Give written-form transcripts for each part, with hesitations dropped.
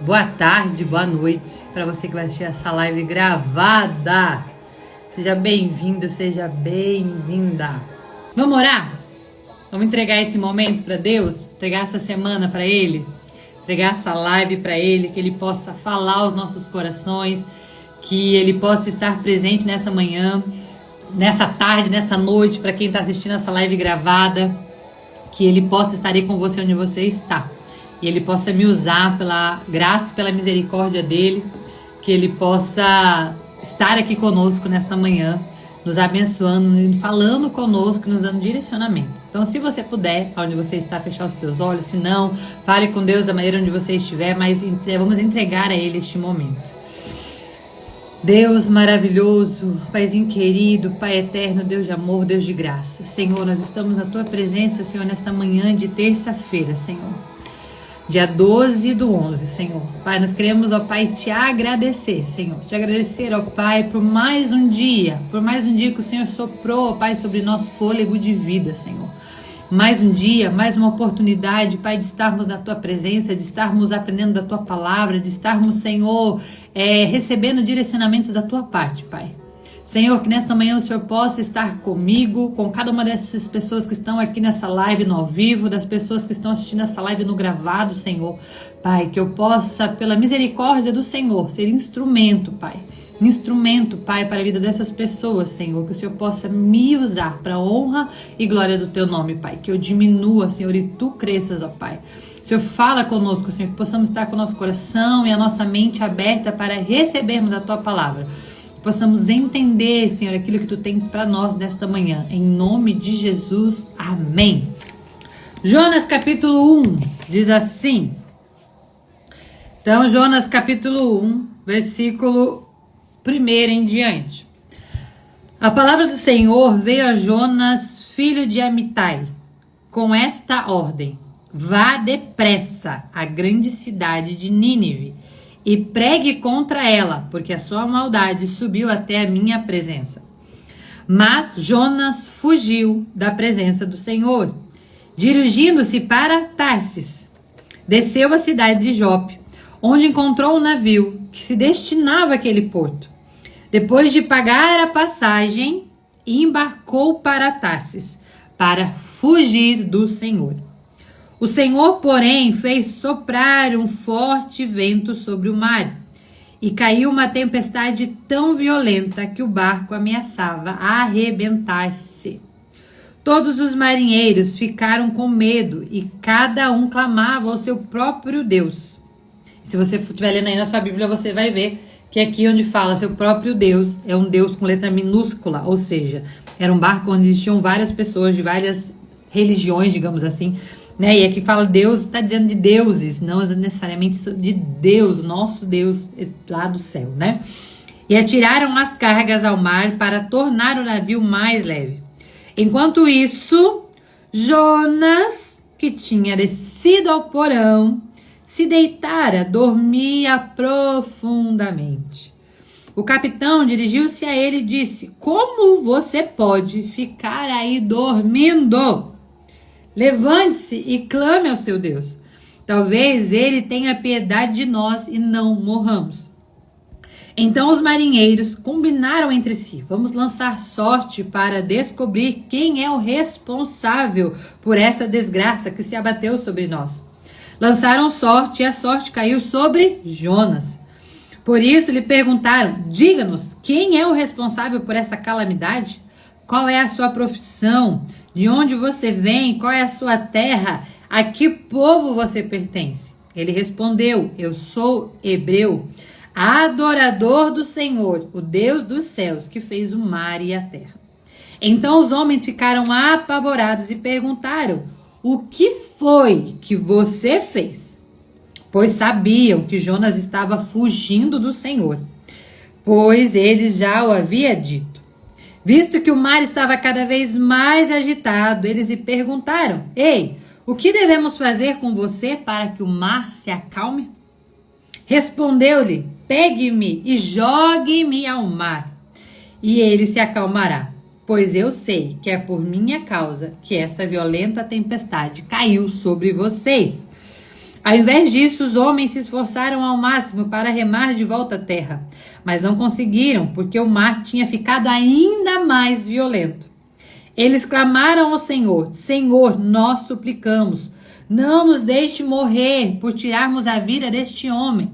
Boa tarde, boa noite para você que vai assistir essa live gravada. Seja bem-vindo, seja bem-vinda. Vamos orar? Vamos entregar esse momento para Deus? Entregar essa semana para Ele? Entregar essa live para Ele, que Ele possa falar aos nossos corações, que Ele possa estar presente nessa manhã, nessa tarde, nessa noite, para quem está assistindo essa live gravada, que Ele possa estar aí com você onde você está. E Ele possa me usar pela graça e pela misericórdia dEle, que Ele possa estar aqui conosco nesta manhã, nos abençoando, falando conosco, nos dando direcionamento. Então, se você puder, onde você está, fechar os teus olhos. Se não, fale com Deus da maneira onde você estiver, mas vamos entregar a Ele este momento. Deus maravilhoso, Paizinho querido, Pai eterno, Deus de amor, Deus de graça. Senhor, nós estamos na Tua presença, Senhor, nesta manhã de terça-feira, Senhor. Dia 12/11, Senhor. Pai, nós queremos, ó Pai, te agradecer, Senhor. Te agradecer, ó Pai, por mais um dia que o Senhor soprou, ó Pai, sobre nosso fôlego de vida, Senhor. Mais um dia, mais uma oportunidade, Pai, de estarmos na Tua presença, de estarmos aprendendo da Tua palavra, de estarmos, Senhor, recebendo direcionamentos da Tua parte, Pai. Senhor, que nesta manhã o Senhor possa estar comigo, com cada uma dessas pessoas que estão aqui nessa live no ao vivo, das pessoas que estão assistindo essa live no gravado, Senhor. Pai, que eu possa, pela misericórdia do Senhor, ser instrumento, Pai. Instrumento, Pai, para a vida dessas pessoas, Senhor. Que o Senhor possa me usar para a honra e glória do Teu nome, Pai. Que eu diminua, Senhor, e Tu cresças, ó Pai. O Senhor fala conosco, Senhor, que possamos estar com o nosso coração e a nossa mente aberta para recebermos a Tua palavra. Possamos entender, Senhor, aquilo que Tu tens para nós nesta manhã. Em nome de Jesus, amém. Jonas capítulo 1 diz assim. Então, Jonas capítulo 1, versículo 1 em diante. A palavra do Senhor veio a Jonas, filho de Amitai, com esta ordem: vá depressa à grande cidade de Nínive e pregue contra ela, porque a sua maldade subiu até a minha presença. Mas Jonas fugiu da presença do Senhor, dirigindo-se para Tarsis. Desceu à cidade de Jope, onde encontrou um navio que se destinava àquele porto. Depois de pagar a passagem, embarcou para Tarsis, para fugir do Senhor. O Senhor, porém, fez soprar um forte vento sobre o mar, e caiu uma tempestade tão violenta que o barco ameaçava arrebentar-se. Todos os marinheiros ficaram com medo, e cada um clamava ao seu próprio Deus. Se você estiver lendo aí na sua Bíblia, você vai ver que aqui onde fala seu próprio Deus, é um Deus com letra minúscula, ou seja, era um barco onde existiam várias pessoas de várias religiões, digamos assim, né? E aqui fala Deus, está dizendo de deuses, não necessariamente de Deus, nosso Deus lá do céu, né? E atiraram as cargas ao mar para tornar o navio mais leve. Enquanto isso, Jonas, que tinha descido ao porão, se deitara, dormia profundamente. O capitão dirigiu-se a ele e disse: como você pode ficar aí dormindo? Levante-se e clame ao seu Deus. Talvez ele tenha piedade de nós e não morramos. Então os marinheiros combinaram entre si: vamos lançar sorte para descobrir quem é o responsável por essa desgraça que se abateu sobre nós. Lançaram sorte e a sorte caiu sobre Jonas. Por isso lhe perguntaram: diga-nos, quem é o responsável por essa calamidade? Qual é a sua profissão? De onde você vem? Qual é a sua terra? A que povo você pertence? Ele respondeu: eu sou hebreu, adorador do Senhor, o Deus dos céus, que fez o mar e a terra. Então os homens ficaram apavorados e perguntaram: o que foi que você fez? Pois sabiam que Jonas estava fugindo do Senhor, pois ele já o havia dito. Visto que o mar estava cada vez mais agitado, eles lhe perguntaram: ei, o que devemos fazer com você para que o mar se acalme? Respondeu-lhe: pegue-me e jogue-me ao mar, e ele se acalmará. Pois eu sei que é por minha causa que essa violenta tempestade caiu sobre vocês. Ao invés disso, os homens se esforçaram ao máximo para remar de volta à terra, mas não conseguiram, porque o mar tinha ficado ainda mais violento. Eles clamaram ao Senhor: Senhor, nós suplicamos, não nos deixe morrer por tirarmos a vida deste homem.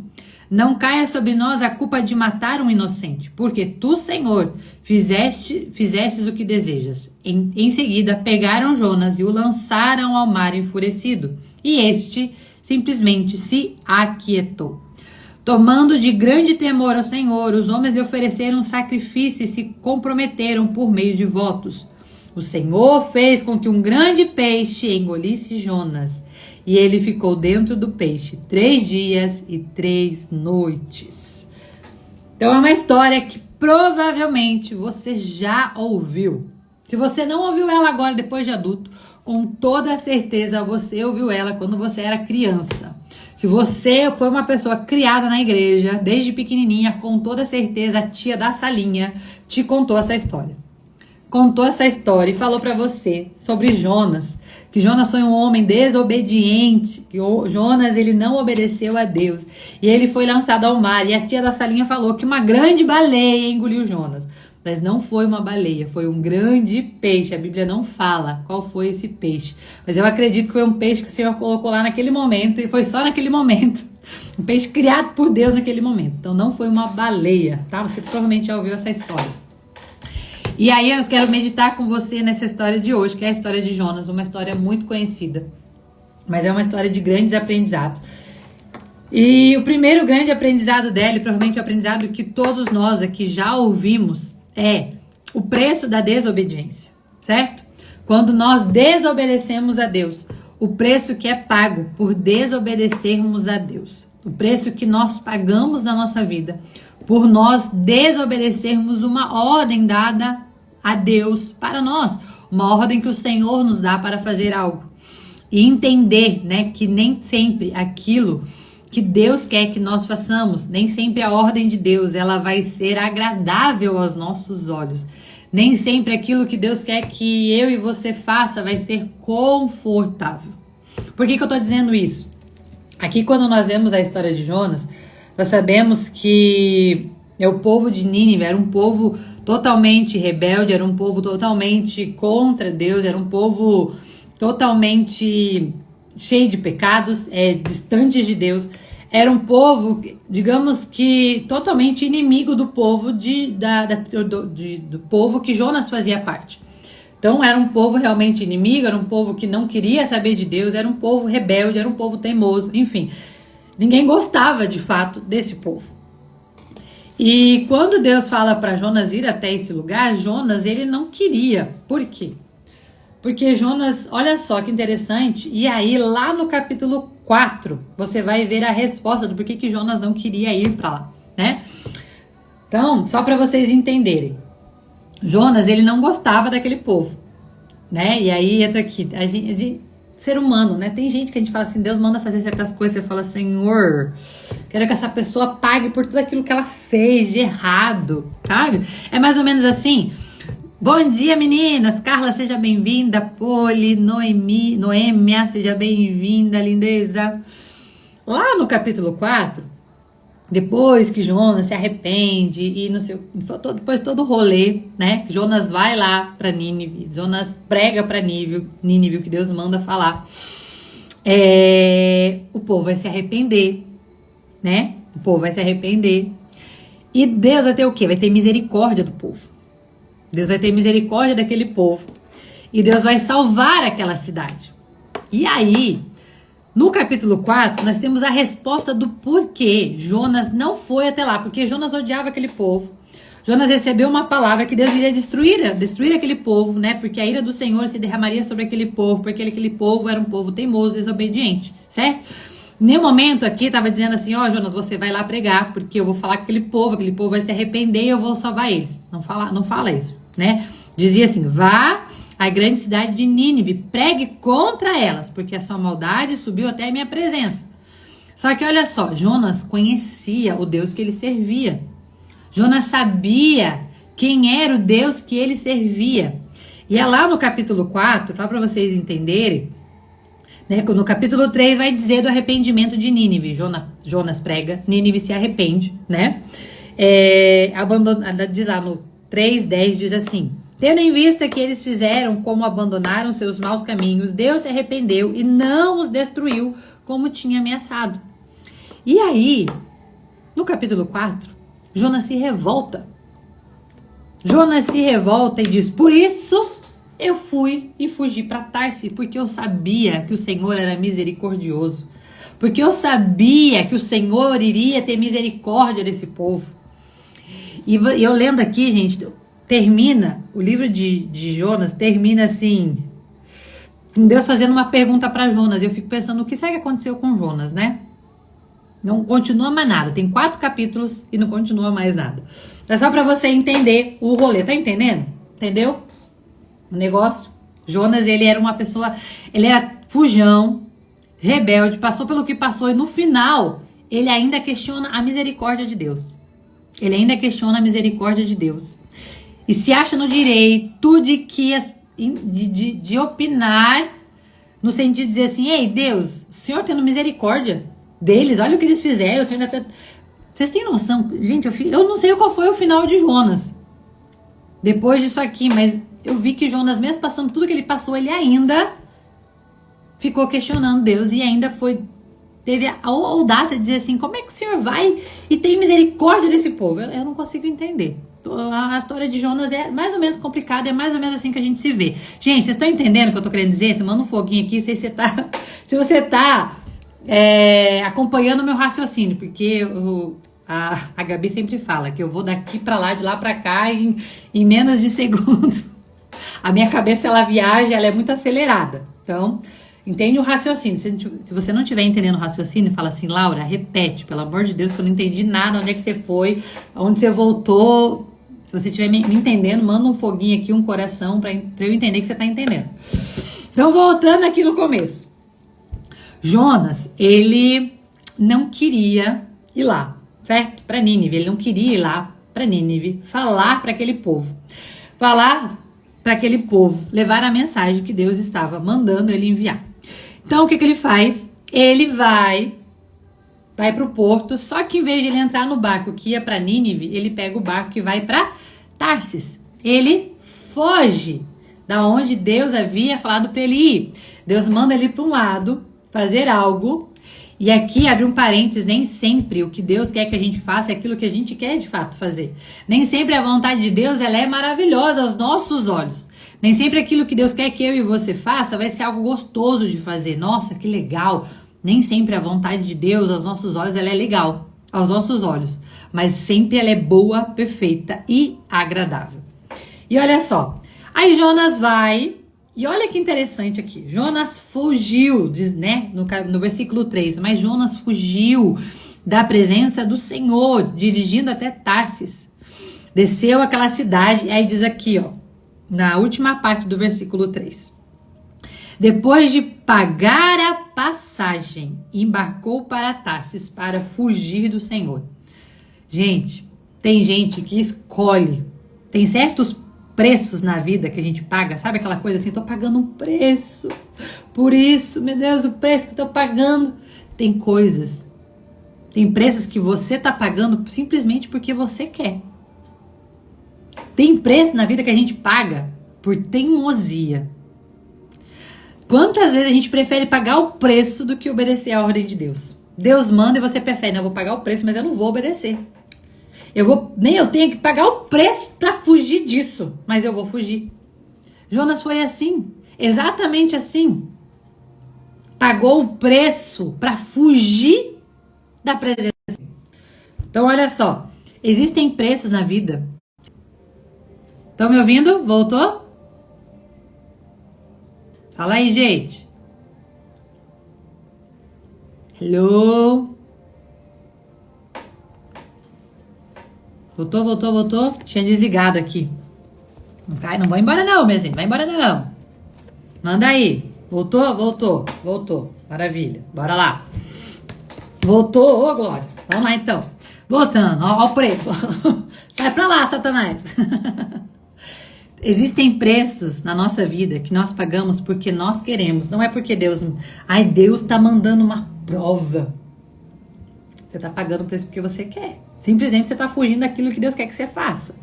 Não caia sobre nós a culpa de matar um inocente, porque tu, Senhor, fizestes o que desejas. Em seguida, pegaram Jonas e o lançaram ao mar enfurecido, e este simplesmente se aquietou. Tomando de grande temor ao Senhor, os homens lhe ofereceram um sacrifício e se comprometeram por meio de votos. O Senhor fez com que um grande peixe engolisse Jonas, e ele ficou dentro do peixe 3 dias e 3 noites. Então é uma história que provavelmente você já ouviu. Se você não ouviu ela agora, depois de adulto, com toda certeza você ouviu ela quando você era criança. Se você foi uma pessoa criada na igreja, desde pequenininha, com toda certeza a tia da salinha te contou essa história. Contou essa história e falou para você sobre Jonas, que Jonas foi um homem desobediente, que Jonas ele não obedeceu a Deus e ele foi lançado ao mar, e a tia da salinha falou que uma grande baleia engoliu Jonas, mas não foi uma baleia, foi um grande peixe. A Bíblia não fala qual foi esse peixe, mas eu acredito que foi um peixe que o Senhor colocou lá naquele momento, e foi só naquele momento, um peixe criado por Deus naquele momento. Então não foi uma baleia, tá? Você provavelmente já ouviu essa história. E aí eu quero meditar com você nessa história de hoje, que é a história de Jonas, uma história muito conhecida, mas é uma história de grandes aprendizados. E o primeiro grande aprendizado dela, e provavelmente o aprendizado que todos nós aqui já ouvimos, é o preço da desobediência, certo? Quando nós desobedecemos a Deus, o preço que é pago por desobedecermos a Deus, o preço que nós pagamos na nossa vida por nós desobedecermos uma ordem dada a Deus para nós, uma ordem que o Senhor nos dá para fazer algo. E entender, né, que nem sempre aquilo que Deus quer que nós façamos, nem sempre a ordem de Deus, ela vai ser agradável aos nossos olhos. Nem sempre aquilo que Deus quer que eu e você faça vai ser confortável. Por que eu tô dizendo isso? Aqui, quando nós vemos a história de Jonas, nós sabemos que o povo de Nínive era um povo totalmente rebelde, era um povo totalmente contra Deus, era um povo totalmente cheio de pecados, distante de Deus. Era um povo, digamos que, totalmente inimigo do povo do povo que Jonas fazia parte. Então era um povo realmente inimigo, era um povo que não queria saber de Deus, era um povo rebelde, era um povo teimoso, enfim. Ninguém gostava, de fato, desse povo. E quando Deus fala para Jonas ir até esse lugar, Jonas, ele não queria. Por quê? Porque Jonas, olha só que interessante, e aí lá no capítulo 4, você vai ver a resposta do porquê que Jonas não queria ir para lá, né? Então, só para vocês entenderem. Jonas, ele não gostava daquele povo, né? E aí entra aqui, a gente ser humano, né? Tem gente que a gente fala assim, Deus manda fazer certas coisas, você fala, Senhor, quero que essa pessoa pague por tudo aquilo que ela fez de errado, sabe? É mais ou menos assim. Bom dia, meninas. Carla, seja bem-vinda. Poli, Noêmia, seja bem-vinda, lindeza. Lá no capítulo 4, depois que Jonas se arrepende e depois todo o rolê, né? Jonas vai lá para Nínive, Jonas prega para Nínive o que Deus manda falar. O povo vai se arrepender, né? O povo vai se arrepender. E Deus vai ter o quê? Vai ter misericórdia do povo. Deus vai ter misericórdia daquele povo. E Deus vai salvar aquela cidade. E aí, no capítulo 4, nós temos a resposta do porquê Jonas não foi até lá. Porque Jonas odiava aquele povo. Jonas recebeu uma palavra que Deus iria destruir aquele povo, né? Porque a ira do Senhor se derramaria sobre aquele povo, porque aquele povo era um povo teimoso, desobediente, certo? Em nenhum momento aqui estava dizendo assim, Jonas, você vai lá pregar, porque eu vou falar com aquele povo vai se arrepender e eu vou salvar eles. Não fala isso, né? Dizia assim, vá à grande cidade de Nínive, pregue contra elas, porque a sua maldade subiu até a minha presença. Só que olha só, Jonas conhecia o Deus que ele servia. Jonas sabia quem era o Deus que ele servia. E é lá no capítulo 4, para vocês entenderem, Né? No capítulo 3 vai dizer do arrependimento de Nínive. Jonas prega, Nínive se arrepende, né? Diz lá no 3:10, diz assim: tendo em vista que eles fizeram como abandonaram seus maus caminhos, Deus se arrependeu e não os destruiu como tinha ameaçado. E aí, no capítulo 4, Jonas se revolta. Jonas se revolta e diz: por isso eu fui e fugi para Tarsis, porque eu sabia que o Senhor era misericordioso. Porque eu sabia que o Senhor iria ter misericórdia desse povo. E eu lendo aqui, gente, termina, o livro de Jonas termina assim, com Deus fazendo uma pergunta para Jonas. Eu fico pensando, o que será que aconteceu com Jonas, né? Não continua mais nada. Tem 4 capítulos e não continua mais nada. É só para você entender o rolê. Tá entendendo? Entendeu? O negócio. Jonas, ele era uma pessoa, ele era fujão, rebelde, passou pelo que passou e no final ele ainda questiona a misericórdia de Deus. Ele ainda questiona a misericórdia de Deus. E se acha no direito de opinar no sentido de dizer assim: ei, Deus, o Senhor tendo misericórdia deles, olha o que eles fizeram, o Senhor ainda tá... Vocês têm noção? Gente, eu não sei qual foi o final de Jonas depois disso aqui, mas eu vi que Jonas, mesmo passando tudo que ele passou, ele ainda ficou questionando Deus e ainda teve a audácia de dizer assim: como é que o Senhor vai e tem misericórdia desse povo? Eu não consigo entender. A história de Jonas é mais ou menos complicada, é mais ou menos assim que a gente se vê. Gente, vocês estão entendendo o que eu tô querendo dizer? Você manda um foguinho aqui, se você tá acompanhando o meu raciocínio, porque a Gabi sempre fala que eu vou daqui pra lá, de lá pra cá em menos de segundos. A minha cabeça, ela viaja, ela é muito acelerada. Então, entende o raciocínio. Se você não estiver entendendo o raciocínio, fala assim: Laura, repete, pelo amor de Deus, que eu não entendi nada, onde é que você foi, onde você voltou. Se você estiver me entendendo, manda um foguinho aqui, um coração, pra eu entender que você tá entendendo. Então, voltando aqui no começo. Jonas, ele não queria ir lá, certo? Para Nínive. Ele não queria ir lá para Nínive, falar para aquele povo. Levar a mensagem que Deus estava mandando ele enviar. Então, o que ele faz? Ele vai para o porto, só que em vez de ele entrar no barco que ia para Nínive, ele pega o barco que vai para Tarsis. Ele foge da onde Deus havia falado para ele ir. Deus manda ele para um lado, fazer algo, e aqui abre um parênteses: nem sempre o que Deus quer que a gente faça é aquilo que a gente quer de fato fazer. Nem sempre a vontade de Deus, ela é maravilhosa aos nossos olhos. Nem sempre aquilo que Deus quer que eu e você faça vai ser algo gostoso de fazer. Nossa, que legal! Nem sempre a vontade de Deus aos nossos olhos, ela é legal aos nossos olhos, mas sempre ela é boa, perfeita e agradável. E olha só, aí Jonas vai, e olha que interessante aqui, Jonas fugiu, diz, né, no versículo 3, mas Jonas fugiu da presença do Senhor, dirigindo até Tarsis, desceu aquela cidade, e aí diz aqui, ó, na última parte do versículo 3, depois de pagar a passagem, embarcou para Tarsis para fugir do Senhor. Gente, tem gente que escolhe, tem certos preços na vida que a gente paga, sabe aquela coisa assim: tô pagando um preço por isso, meu Deus, o preço que tô pagando. Tem preços que você tá pagando simplesmente porque você quer. Tem preço na vida que a gente paga por teimosia. Quantas vezes a gente prefere pagar o preço do que obedecer à ordem de Deus? Deus manda e você prefere: não, eu vou pagar o preço, mas eu não vou obedecer. Eu tenho que pagar o preço para fugir disso, mas eu vou fugir. Jonas foi assim, exatamente assim. Pagou o preço para fugir da presença. Então, olha só, existem preços na vida. Estão me ouvindo? Voltou? Fala aí, gente. Hello? Voltou. Tinha desligado aqui. Não vai embora não, minha gente. Vai embora não. Manda aí. Voltou. Maravilha. Bora lá. Voltou, ô Glória. Vamos lá então. Voltando. Ó o preto. Sai pra lá, Satanás. Existem preços na nossa vida que nós pagamos porque nós queremos. Não é porque Deus tá mandando uma prova. Você tá pagando o preço porque você quer. Simplesmente você tá fugindo daquilo que Deus quer que você faça.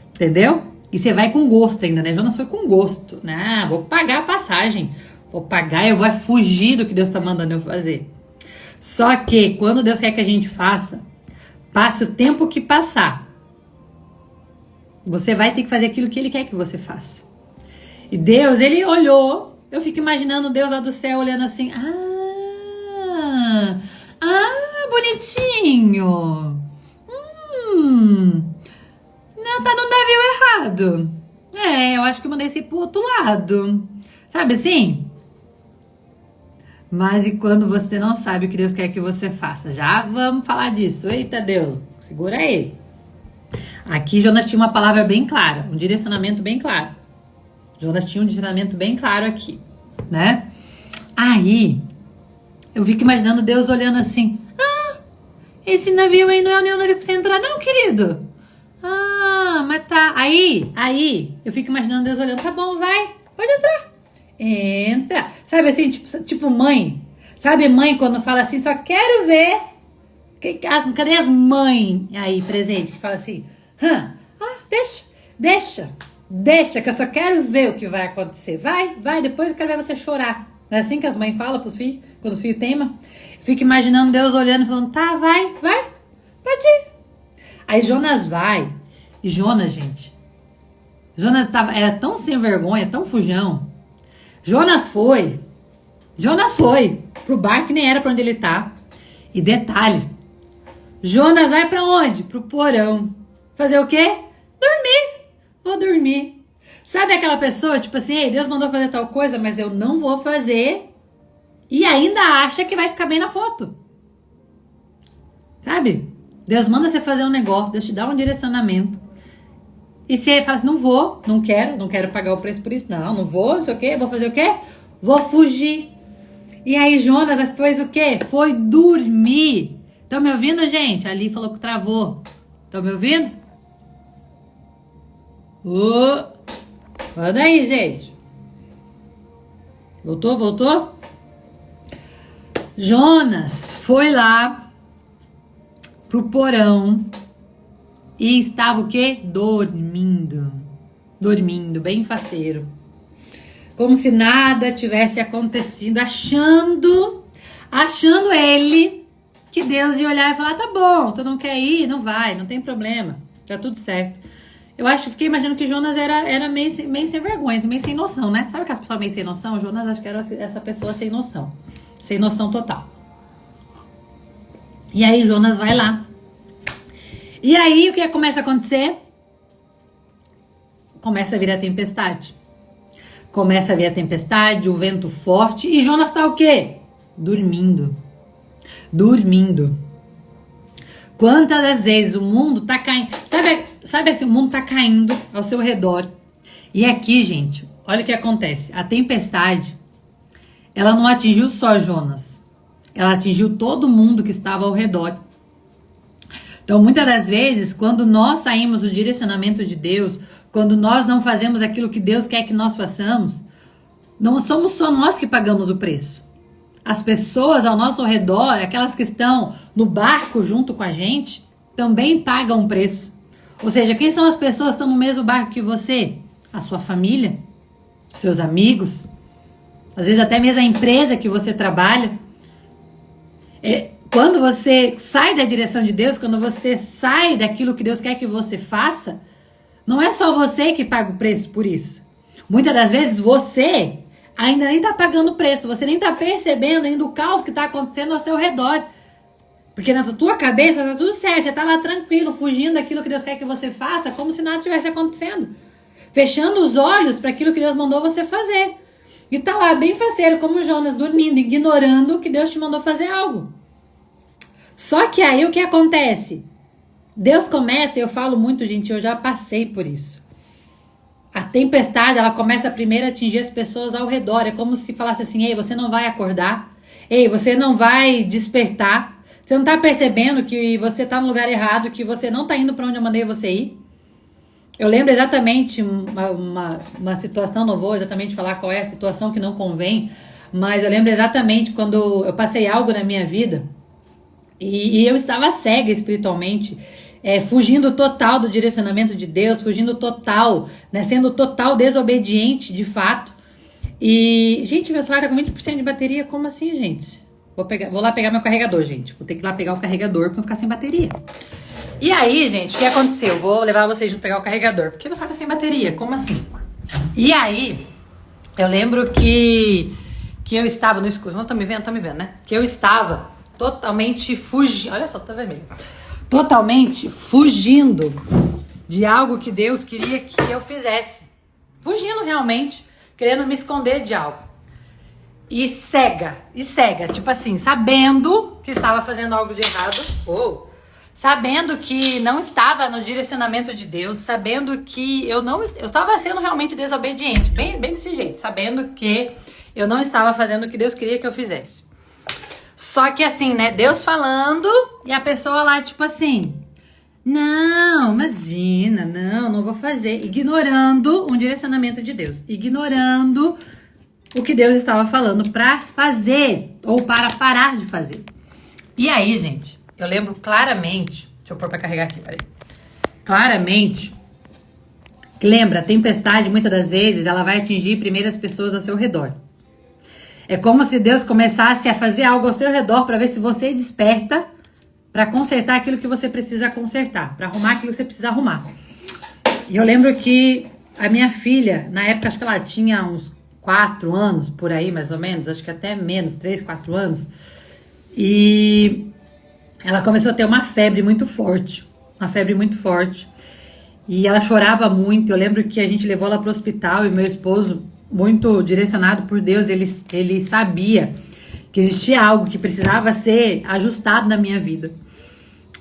Entendeu? E você vai com gosto ainda, né? Jonas foi com gosto, né? Vou pagar a passagem. Vou pagar, eu vou fugir do que Deus tá mandando eu fazer. Só que quando Deus quer que a gente faça, passe o tempo que passar, você vai ter que fazer aquilo que Ele quer que você faça. E Deus, Ele olhou, eu fico imaginando Deus lá do céu olhando assim, bonitinho. Não, tá no navio errado. Eu acho que eu mandei você ir pro outro lado. Sabe assim? Mas e quando você não sabe o que Deus quer que você faça? Já vamos falar disso. Eita Deus, segura aí. Aqui Jonas tinha uma palavra bem clara, um direcionamento bem claro. Jonas tinha um direcionamento bem claro aqui, né? Aí, eu fico imaginando Deus olhando assim, esse navio aí não é nenhum navio pra você entrar não, querido. Mas tá, aí, eu fico imaginando Deus olhando, tá bom, vai, pode entrar. Entra, sabe assim, tipo mãe, sabe mãe quando fala assim, só quero ver, cadê as mães aí presentes que fala assim, deixa, que eu só quero ver o que vai acontecer. Vai, depois eu quero ver você chorar. Não é assim que as mães falam pros filhos, quando os filhos teimam? Fica imaginando Deus olhando e falando, tá, vai, pode ir. Aí Jonas vai. E Jonas, gente, era tão sem vergonha, tão fujão. Jonas foi pro barco que nem era pra onde ele tá. E detalhe, Jonas vai pra onde? Pro porão. Fazer o quê? Vou dormir. Sabe aquela pessoa, tipo assim, ei, Deus mandou fazer tal coisa, mas eu não vou fazer. E ainda acha que vai ficar bem na foto. Sabe? Deus manda você fazer um negócio, Deus te dá um direcionamento. E você fala assim, não quero pagar o preço por isso. Não vou, não sei o quê, vou fazer o quê? Vou fugir. E aí Jonas fez o quê? Foi dormir. Estão me ouvindo, gente? Ali falou que travou. Estão me ouvindo? Olha aí, gente. Voltou? Jonas foi lá pro porão e estava o quê? Dormindo, bem faceiro. Como se nada tivesse acontecido, achando ele que Deus ia olhar e falar, tá bom, tu não quer ir, não vai, não tem problema, tá tudo certo. Eu fiquei imaginando que Jonas era meio sem vergonha, meio sem noção, né? Sabe aquelas pessoas meio sem noção? Jonas acho que era essa pessoa sem noção total. E aí Jonas vai lá. E aí o que começa a acontecer? Começa a vir a tempestade. O vento forte, e Jonas tá o quê? Dormindo. Quantas das vezes o mundo tá caindo, sabe assim, o mundo tá caindo ao seu redor. E aqui, gente, olha o que acontece. A tempestade, ela não atingiu só Jonas. Ela atingiu todo mundo que estava ao redor. Então, muitas das vezes, quando nós saímos do direcionamento de Deus, quando nós não fazemos aquilo que Deus quer que nós façamos, não somos só nós que pagamos o preço. As pessoas ao nosso redor, aquelas que estão no barco junto com a gente, também pagam um preço. Ou seja, quem são as pessoas que estão no mesmo barco que você? A sua família, seus amigos, às vezes até mesmo a empresa que você trabalha. Quando você sai da direção de Deus, quando você sai daquilo que Deus quer que você faça, não é só você que paga o preço por isso. Muitas das vezes você ainda nem está pagando o preço, você nem está percebendo ainda o caos que está acontecendo ao seu redor. Porque na tua cabeça tá tudo certo, você tá lá tranquilo, fugindo daquilo que Deus quer que você faça, como se nada tivesse acontecendo. Fechando os olhos para aquilo que Deus mandou você fazer. E tá lá bem faceiro, como Jonas, dormindo, ignorando que Deus te mandou fazer algo. Só que aí o que acontece? Deus começa, eu falo muito, gente, eu já passei por isso. A tempestade, ela começa primeiro a atingir as pessoas ao redor. É como se falasse assim, ei, você não vai acordar. Ei, você não vai despertar. Você não tá percebendo que você tá no lugar errado, que você não tá indo para onde eu mandei você ir. Eu lembro exatamente uma situação, não vou exatamente falar qual é a situação que não convém, mas eu lembro exatamente quando eu passei algo na minha vida e eu estava cega espiritualmente, fugindo total do direcionamento de Deus, fugindo total, né, sendo total desobediente de fato. E, gente, meu celular tá com 20% de bateria, como assim, gente? Vou lá pegar meu carregador, gente. Vou ter que ir lá pegar o carregador pra não ficar sem bateria. E aí, gente, o que aconteceu? Vou levar vocês pra pegar o carregador. Porque meu celular tá sem bateria, como assim? E aí, eu lembro que eu estava no escuro. Não, tá me vendo, né? Que eu estava totalmente fugindo. Olha só, tá vermelho. Totalmente fugindo de algo que Deus queria que eu fizesse. Fugindo realmente, querendo me esconder de algo. E cega, tipo assim, sabendo que estava fazendo algo de errado, sabendo que não estava no direcionamento de Deus, sabendo que eu estava sendo realmente desobediente, bem desse jeito, sabendo que eu não estava fazendo o que Deus queria que eu fizesse. Só que assim, né, Deus falando e a pessoa lá, tipo assim, não, imagina, não vou fazer, ignorando um direcionamento de Deus, ignorando o que Deus estava falando para fazer ou para parar de fazer. E aí, gente, eu lembro claramente, deixa eu pôr para carregar aqui, peraí. Claramente, lembra, a tempestade muitas das vezes ela vai atingir primeiro as pessoas ao seu redor. É como se Deus começasse a fazer algo ao seu redor para ver se você desperta para consertar aquilo que você precisa consertar, para arrumar aquilo que você precisa arrumar. E eu lembro que a minha filha, na época, acho que ela tinha uns 4 anos, por aí mais ou menos, acho que até menos, 3, 4 anos, e ela começou a ter uma febre muito forte, e ela chorava muito. Eu lembro que a gente levou ela para o hospital e meu esposo, muito direcionado por Deus, ele sabia que existia algo que precisava ser ajustado na minha vida.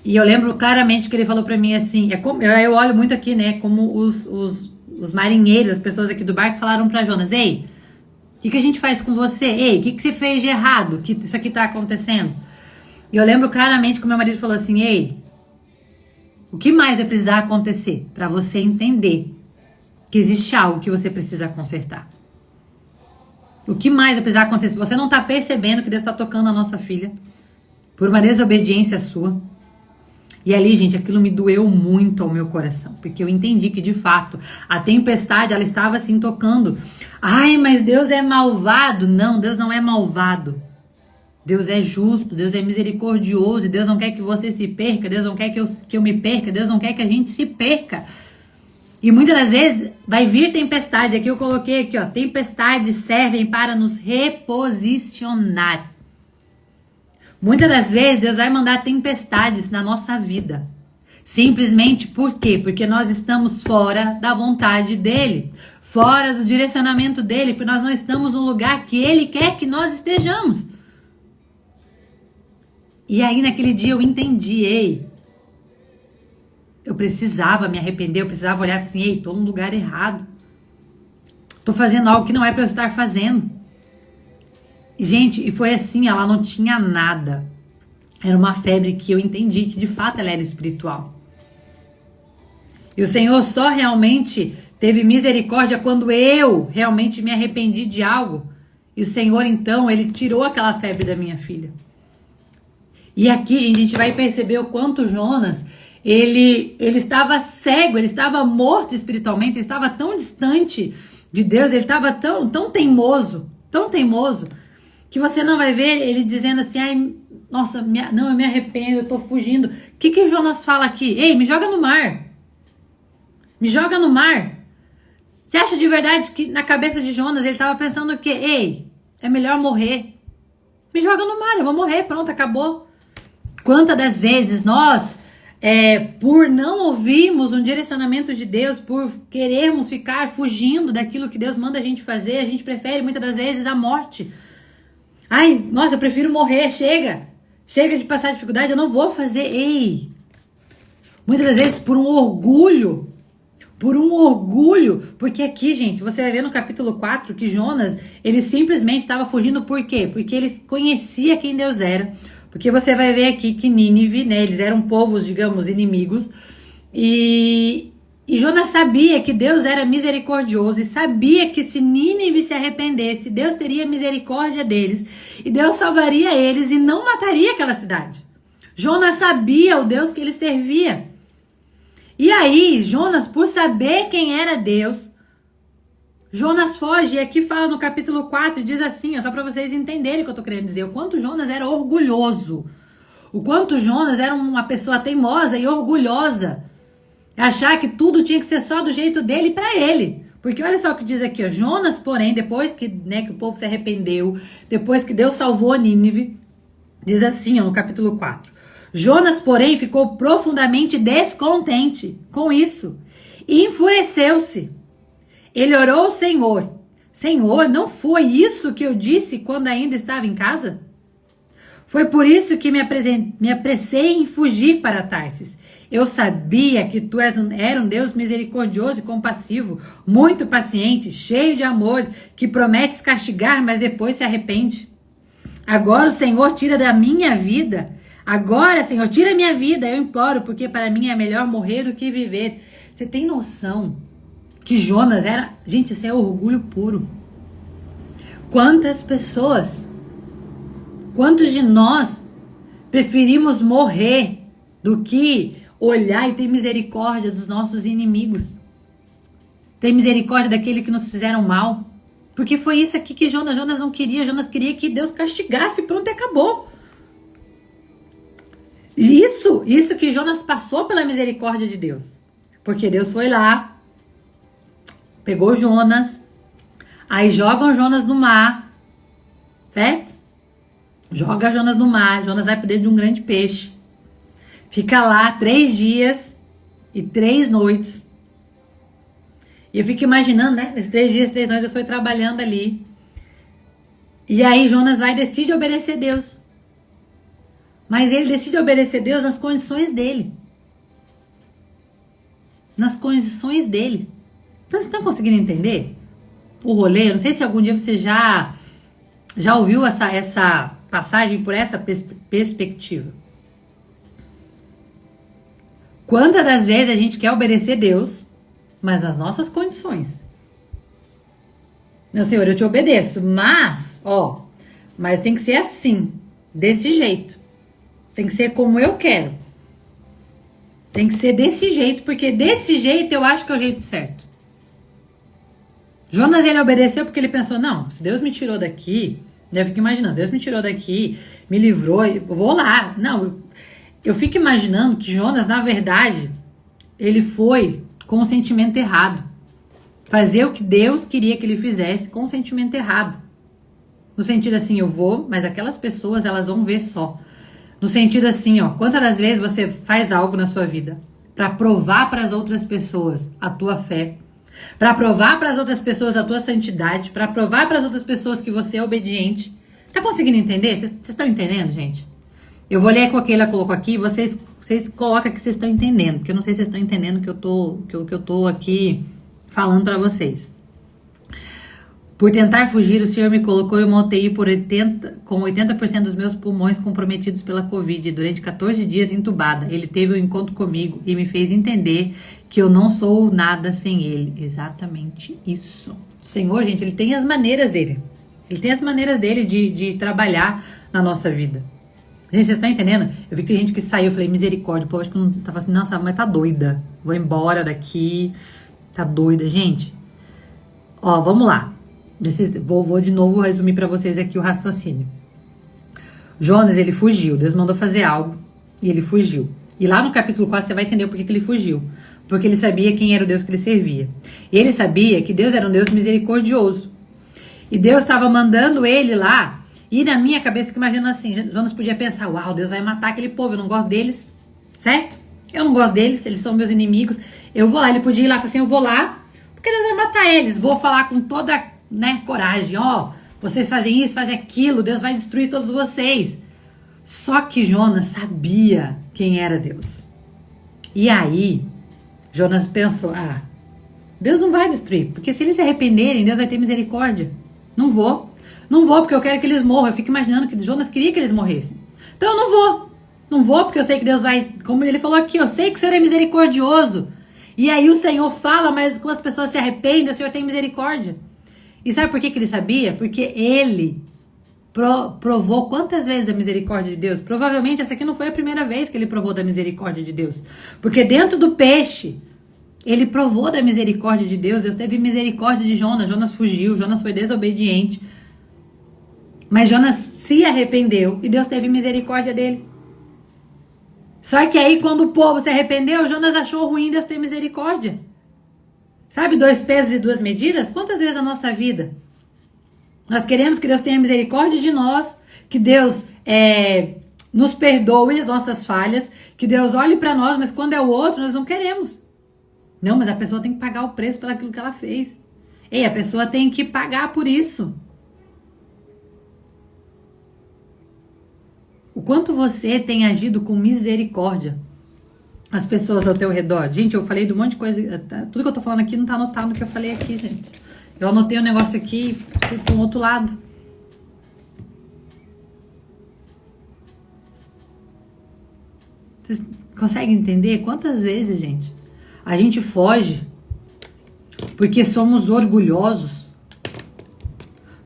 E eu lembro claramente que ele falou para mim assim, eu olho muito aqui, né, como os marinheiros, as pessoas aqui do barco falaram para Jonas, ei, o que a gente faz com você? Ei, o que você fez de errado? Que isso aqui tá acontecendo? E eu lembro claramente que o meu marido falou assim, ei, o que mais vai precisar acontecer para você entender que existe algo que você precisa consertar? O que mais vai precisar acontecer? Se você não tá percebendo que Deus tá tocando a nossa filha por uma desobediência sua. E ali, gente, aquilo me doeu muito ao meu coração, porque eu entendi que, de fato, a tempestade, ela estava assim tocando. Ai, mas Deus é malvado. Não, Deus não é malvado. Deus é justo, Deus é misericordioso, e Deus não quer que você se perca, Deus não quer que eu me perca, Deus não quer que a gente se perca. E muitas das vezes vai vir tempestade. Aqui eu coloquei aqui, ó, tempestades servem para nos reposicionar. Muitas das vezes Deus vai mandar tempestades na nossa vida. Simplesmente por quê? Porque nós estamos fora da vontade dele, fora do direcionamento dele, porque nós não estamos no lugar que ele quer que nós estejamos. E aí naquele dia eu entendi, ei, eu precisava me arrepender, eu precisava olhar assim, ei, tô no lugar errado. Tô fazendo algo que não é para eu estar fazendo. Gente, e foi assim, ela não tinha nada. Era uma febre que eu entendi que de fato ela era espiritual. E o Senhor só realmente teve misericórdia quando eu realmente me arrependi de algo. E o Senhor então, ele tirou aquela febre da minha filha. E aqui, gente, a gente vai perceber o quanto Jonas, ele estava cego, ele estava morto espiritualmente, ele estava tão distante de Deus, ele estava tão teimoso, que você não vai ver ele dizendo assim, ai, nossa, não, eu me arrependo, eu tô fugindo. O que Jonas fala aqui? Ei, me joga no mar. Me joga no mar. Você acha de verdade que na cabeça de Jonas ele estava pensando o quê? Ei, é melhor morrer. Me joga no mar, eu vou morrer, pronto, acabou. Quantas das vezes nós, por não ouvirmos um direcionamento de Deus, por querermos ficar fugindo daquilo que Deus manda a gente fazer, a gente prefere muitas das vezes a morte. Ai, nossa, eu prefiro morrer, chega de passar dificuldade, eu não vou fazer. Ei, muitas das vezes por um orgulho, porque aqui, gente, você vai ver no capítulo 4 que Jonas, ele simplesmente estava fugindo por quê? Porque ele conhecia quem Deus era, porque você vai ver aqui que Nínive, né, eles eram povos, digamos, inimigos, e E Jonas sabia que Deus era misericordioso e sabia que se Nínive se arrependesse, Deus teria misericórdia deles e Deus salvaria eles e não mataria aquela cidade. Jonas sabia o Deus que ele servia. E aí, Jonas, por saber quem era Deus, Jonas foge, e aqui fala no capítulo 4, diz assim, ó, só para vocês entenderem o que eu tô querendo dizer, o quanto Jonas era orgulhoso, o quanto Jonas era uma pessoa teimosa e orgulhosa, achar que tudo tinha que ser só do jeito dele para ele. Porque olha só o que diz aqui, ó, Jonas, porém, depois que, que o povo se arrependeu, depois que Deus salvou Nínive, diz assim, ó, no capítulo 4, Jonas, porém, ficou profundamente descontente com isso e enfureceu-se. Ele orou ao Senhor. Senhor, não foi isso que eu disse quando ainda estava em casa? Foi por isso que me apressei em fugir para Tarsis. Eu sabia que tu era um Deus misericordioso e compassivo, muito paciente, cheio de amor, que prometes castigar, mas depois se arrepende. Agora o Senhor tira da minha vida. Agora, Senhor, tira a minha vida, eu imploro, porque para mim é melhor morrer do que viver. Você tem noção que Jonas era... Gente, isso é orgulho puro. Quantas pessoas, quantos de nós preferimos morrer do que olhar e ter misericórdia dos nossos inimigos? Ter misericórdia daquele que nos fizeram mal. Porque foi isso aqui que Jonas não queria. Jonas queria que Deus castigasse, pronto, e acabou. Isso que Jonas passou pela misericórdia de Deus. Porque Deus foi lá, pegou Jonas, aí jogam Jonas no mar, certo? Joga Jonas no mar, Jonas vai para dentro de um grande peixe. Fica lá 3 dias e 3 noites. E eu fico imaginando, né? 3 dias, 3 noites eu fui trabalhando ali. E aí Jonas vai e decide obedecer a Deus. Mas ele decide obedecer a Deus nas condições dele. Nas condições dele. Então, vocês estão conseguindo entender o rolê? Eu não sei se algum dia você já ouviu essa passagem por essa perspectiva. Quantas das vezes a gente quer obedecer a Deus, mas nas nossas condições? Meu Senhor, eu te obedeço, mas tem que ser assim, desse jeito. Tem que ser como eu quero. Tem que ser desse jeito, porque desse jeito eu acho que é o jeito certo. Jonas, ele obedeceu porque ele pensou, não, se Deus me tirou daqui, eu fico imaginando, Deus me tirou daqui, me livrou, eu vou lá. Não, eu fico imaginando que Jonas, na verdade, ele foi com o sentimento errado. Fazer o que Deus queria que ele fizesse com o sentimento errado. No sentido assim, eu vou, mas aquelas pessoas, elas vão ver só. No sentido assim, quantas das vezes você faz algo na sua vida para provar para as outras pessoas a tua fé, para provar para as outras pessoas a tua santidade, para provar para as outras pessoas que você é obediente. Tá conseguindo entender? Vocês estão entendendo, gente? Eu vou ler o que ela colocou aqui, vocês colocam que vocês estão entendendo, porque eu não sei se vocês estão entendendo que eu tô aqui falando para vocês. Por tentar fugir, o Senhor me colocou em uma UTI com 80% dos meus pulmões comprometidos pela Covid. Durante 14 dias entubada, ele teve um encontro comigo e me fez entender que eu não sou nada sem ele. Exatamente isso. O Senhor, gente, ele tem as maneiras dele. Ele tem as maneiras dele de trabalhar na nossa vida. Gente, vocês estão entendendo? Eu vi que tem gente que saiu, eu falei, misericórdia. Pô, acho que não tava assim, nossa, mas tá doida. Vou embora daqui. Tá doida, gente. Vamos lá. Vou de novo resumir para vocês aqui o raciocínio. Jonas, ele fugiu. Deus mandou fazer algo e ele fugiu. E lá no capítulo 4 você vai entender por que ele fugiu. Porque ele sabia quem era o Deus que ele servia. E ele sabia que Deus era um Deus misericordioso. E Deus estava mandando ele lá. E na minha cabeça, eu fico imaginando assim, Jonas podia pensar, uau, Deus vai matar aquele povo, eu não gosto deles, certo? Eu não gosto deles, eles são meus inimigos. Eu vou lá, ele podia ir lá e falar assim, eu vou lá, porque Deus vai matar eles. Vou falar com toda... coragem, vocês fazem isso, fazem aquilo, Deus vai destruir todos vocês. Só que Jonas sabia quem era Deus. E aí, Jonas pensou, Deus não vai destruir, porque se eles se arrependerem, Deus vai ter misericórdia. Não vou porque eu quero que eles morram. Eu fico imaginando que Jonas queria que eles morressem. Então eu não vou porque eu sei que Deus vai, como ele falou aqui, eu sei que o Senhor é misericordioso. E aí o Senhor fala, mas quando as pessoas se arrependem, o Senhor tem misericórdia. E sabe por que ele sabia? Porque ele provou quantas vezes da misericórdia de Deus? Provavelmente essa aqui não foi a primeira vez que ele provou da misericórdia de Deus. Porque dentro do peixe, ele provou da misericórdia de Deus. Deus teve misericórdia de Jonas. Jonas fugiu, Jonas foi desobediente. Mas Jonas se arrependeu e Deus teve misericórdia dele. Só que aí quando o povo se arrependeu, Jonas achou ruim Deus ter misericórdia. Sabe, 2 pesos e 2 medidas? Quantas vezes na nossa vida nós queremos que Deus tenha misericórdia de nós, que Deus nos perdoe as nossas falhas, que Deus olhe para nós, mas quando é o outro nós não queremos. Não, mas a pessoa tem que pagar o preço pelo aquilo que ela fez. Ei, a pessoa tem que pagar por isso. O quanto você tem agido com misericórdia as pessoas ao teu redor. Gente, eu falei de um monte de coisa. Tudo que eu tô falando aqui não tá anotado no que eu falei aqui, gente. Eu anotei um negócio aqui e fui para um outro lado. Vocês conseguem entender quantas vezes, gente, a gente foge porque somos orgulhosos.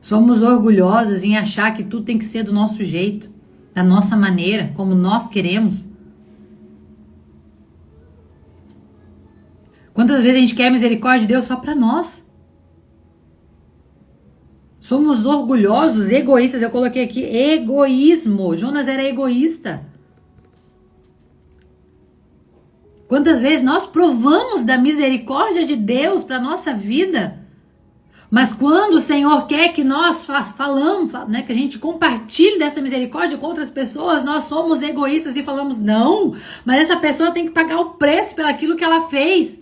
Somos orgulhosos em achar que tudo tem que ser do nosso jeito, da nossa maneira, como nós queremos. Quantas vezes a gente quer misericórdia de Deus só para nós? Somos orgulhosos, egoístas. Eu coloquei aqui egoísmo. Jonas era egoísta. Quantas vezes nós provamos da misericórdia de Deus para nossa vida? Mas quando o Senhor quer que nós falamos, né, que a gente compartilhe dessa misericórdia com outras pessoas, nós somos egoístas e falamos, não, mas essa pessoa tem que pagar o preço pelo aquilo que ela fez.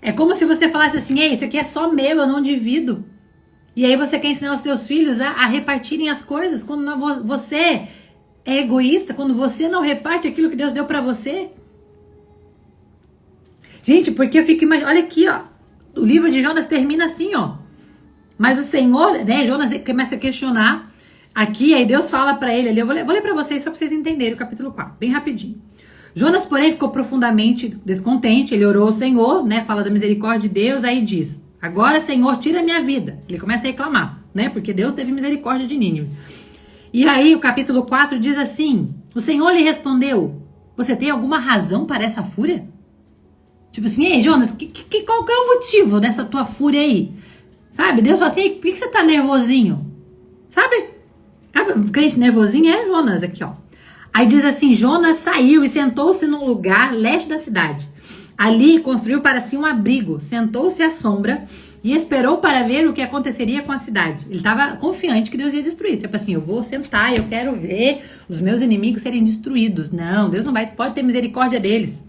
É como se você falasse assim, ei, isso aqui é só meu, eu não divido. E aí você quer ensinar os teus filhos a repartirem as coisas, quando você é egoísta, quando você não reparte aquilo que Deus deu pra você. Gente, porque eu fico imaginando, olha aqui, ó, o livro de Jonas termina assim, ó. Mas o Senhor, né, Jonas começa a questionar aqui, aí Deus fala pra ele ali, eu vou ler pra vocês, só pra vocês entenderem o capítulo 4, bem rapidinho. Jonas, porém, ficou profundamente descontente, ele orou ao Senhor, né, fala da misericórdia de Deus, aí diz, agora, Senhor, tira a minha vida. Ele começa a reclamar, né, porque Deus teve misericórdia de Nínive. E aí, o capítulo 4 diz assim, o Senhor lhe respondeu, você tem alguma razão para essa fúria? Tipo assim, ei, Jonas, qual que é o motivo dessa tua fúria aí? Sabe, Deus fala assim, por que você tá nervosinho? Sabe? Crente nervosinho é Jonas aqui, ó. Aí diz assim, Jonas saiu e sentou-se num lugar leste da cidade. Ali construiu para si um abrigo, sentou-se à sombra e esperou para ver o que aconteceria com a cidade. Ele estava confiante que Deus ia destruir. Tipo assim, eu vou sentar, eu quero ver os meus inimigos serem destruídos. Não, Deus não pode ter misericórdia deles.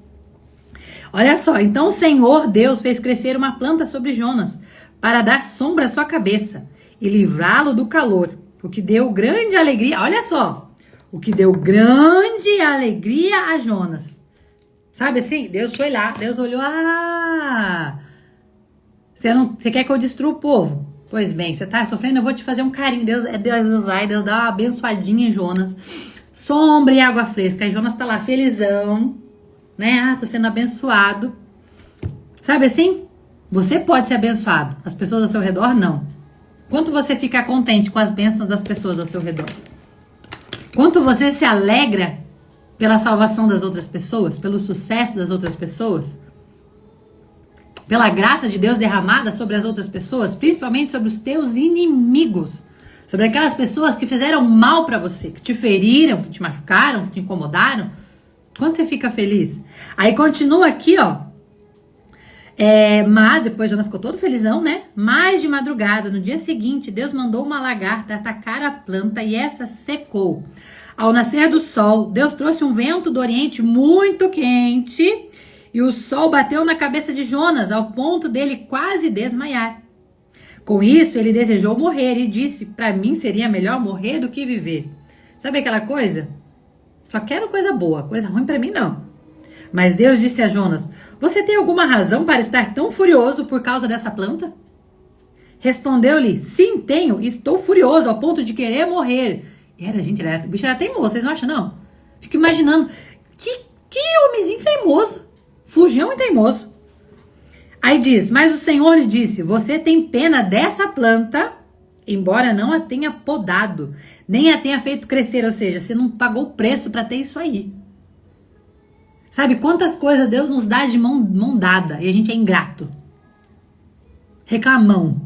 Olha só, então o Senhor Deus fez crescer uma planta sobre Jonas para dar sombra à sua cabeça e livrá-lo do calor, o que deu grande alegria. Olha só. O que deu grande alegria a Jonas. Sabe assim? Deus foi lá. Deus olhou. Você quer que eu destrua o povo? Pois bem, você tá sofrendo, eu vou te fazer um carinho. Deus vai, Deus dá uma abençoadinha em Jonas. Sombra e água fresca. Aí Jonas tá lá felizão. Né? Tô sendo abençoado. Sabe assim? Você pode ser abençoado. As pessoas ao seu redor, não. Quanto você fica contente com as bênçãos das pessoas ao seu redor? Quanto você se alegra pela salvação das outras pessoas, pelo sucesso das outras pessoas, pela graça de Deus derramada sobre as outras pessoas, principalmente sobre os teus inimigos, sobre aquelas pessoas que fizeram mal pra você, que te feriram, que te machucaram, que te incomodaram. Quando você fica feliz? Aí continua aqui, ó. Mas depois Jonas ficou todo felizão, né? Mas de madrugada, no dia seguinte, Deus mandou uma lagarta atacar a planta e essa secou. Ao nascer do sol, Deus trouxe um vento do oriente muito quente e o sol bateu na cabeça de Jonas ao ponto dele quase desmaiar. Com isso, ele desejou morrer e disse, para mim seria melhor morrer do que viver. Sabe aquela coisa? Só quero coisa boa, coisa ruim para mim não. Mas Deus disse a Jonas, você tem alguma razão para estar tão furioso por causa dessa planta? Respondeu-lhe, sim, tenho, estou furioso ao ponto de querer morrer. O bicho era teimoso, vocês não acham não? Fico imaginando, que homenzinho teimoso. Fujão e teimoso. Aí diz, mas o Senhor lhe disse, você tem pena dessa planta, embora não a tenha podado, nem a tenha feito crescer, ou seja, você não pagou o preço para ter isso aí. Sabe quantas coisas Deus nos dá de mão dada e a gente é ingrato? Reclamão.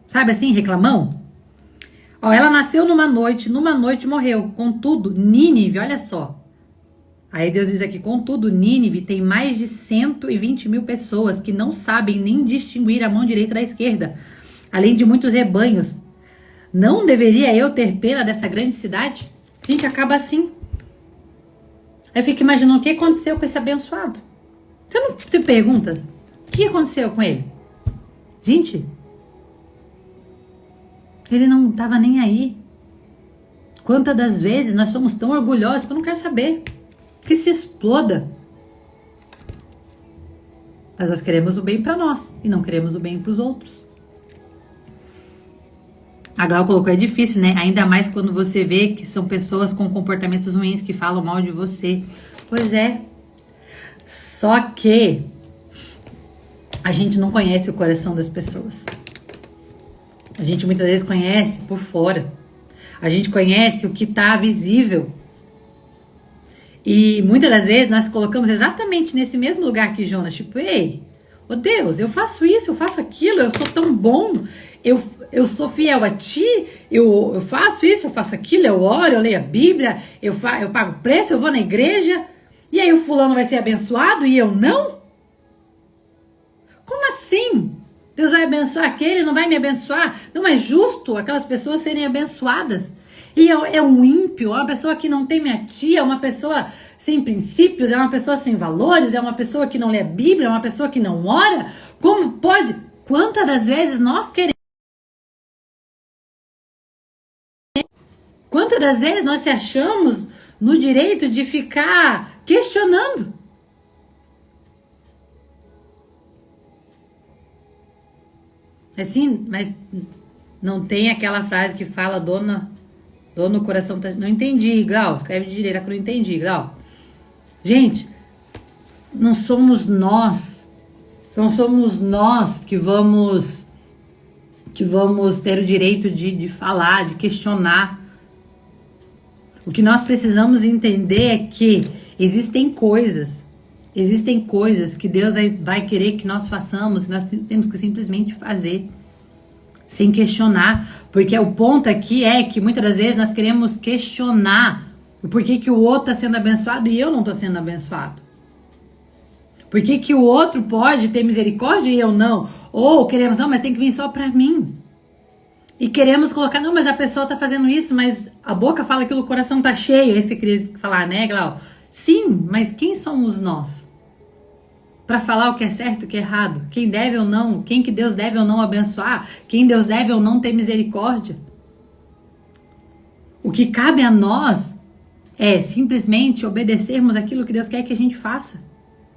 Sabe assim, reclamão? Ó, ela nasceu numa noite morreu. Contudo, Nínive, olha só. Aí Deus diz aqui, contudo, Nínive tem mais de 120 mil pessoas que não sabem nem distinguir a mão direita da esquerda, além de muitos rebanhos. Não deveria eu ter pena dessa grande cidade? A gente acaba assim. Aí fica imaginando o que aconteceu com esse abençoado. Você não se pergunta, o que aconteceu com ele? Gente, ele não estava nem aí. Quantas das vezes nós somos tão orgulhosos, eu não quero saber. Que se exploda. Mas nós queremos o bem para nós e não queremos o bem para os outros. A Gal colocou, é difícil, né? Ainda mais quando você vê que são pessoas com comportamentos ruins que falam mal de você. Pois é. Só que a gente não conhece o coração das pessoas. A gente muitas vezes conhece por fora. A gente conhece o que está visível. E muitas das vezes nós colocamos exatamente nesse mesmo lugar que Jonas. Tipo, ei, ô Deus, eu faço isso, eu faço aquilo, eu sou tão bom, eu sou fiel a ti, eu faço isso, eu faço aquilo, eu oro, eu leio a Bíblia, eu pago preço, eu vou na igreja. E aí o fulano vai ser abençoado e eu não? Como assim? Deus vai abençoar aquele, não vai me abençoar? Não é justo aquelas pessoas serem abençoadas. E é um ímpio, é uma pessoa que não tem minha tia, é uma pessoa sem princípios, é uma pessoa sem valores, é uma pessoa que não lê a Bíblia, é uma pessoa que não ora. Como pode? Quantas das vezes nós queremos? Quantas das vezes nós se achamos no direito de ficar questionando? Assim, mas não tem aquela frase que fala, dona no coração, não entendi, Glau, escreve de direita que eu não entendi, Glau. Gente, não somos nós que vamos ter o direito de falar, de questionar. O que nós precisamos entender é que existem coisas que Deus vai querer que nós façamos, e nós temos que simplesmente fazer. Sem questionar, porque o ponto aqui é que muitas das vezes nós queremos questionar o porquê que o outro está sendo abençoado e eu não estou sendo abençoado. Por que o outro pode ter misericórdia e eu não? Ou queremos, não, mas tem que vir só para mim. E queremos colocar, não, mas a pessoa está fazendo isso, mas a boca fala que o coração está cheio. Aí você queria falar, né, Glau? Sim, mas quem somos nós? Para falar o que é certo e o que é errado, quem deve ou não, quem que Deus deve ou não abençoar, quem Deus deve ou não ter misericórdia. O que cabe a nós é simplesmente obedecermos aquilo que Deus quer que a gente faça.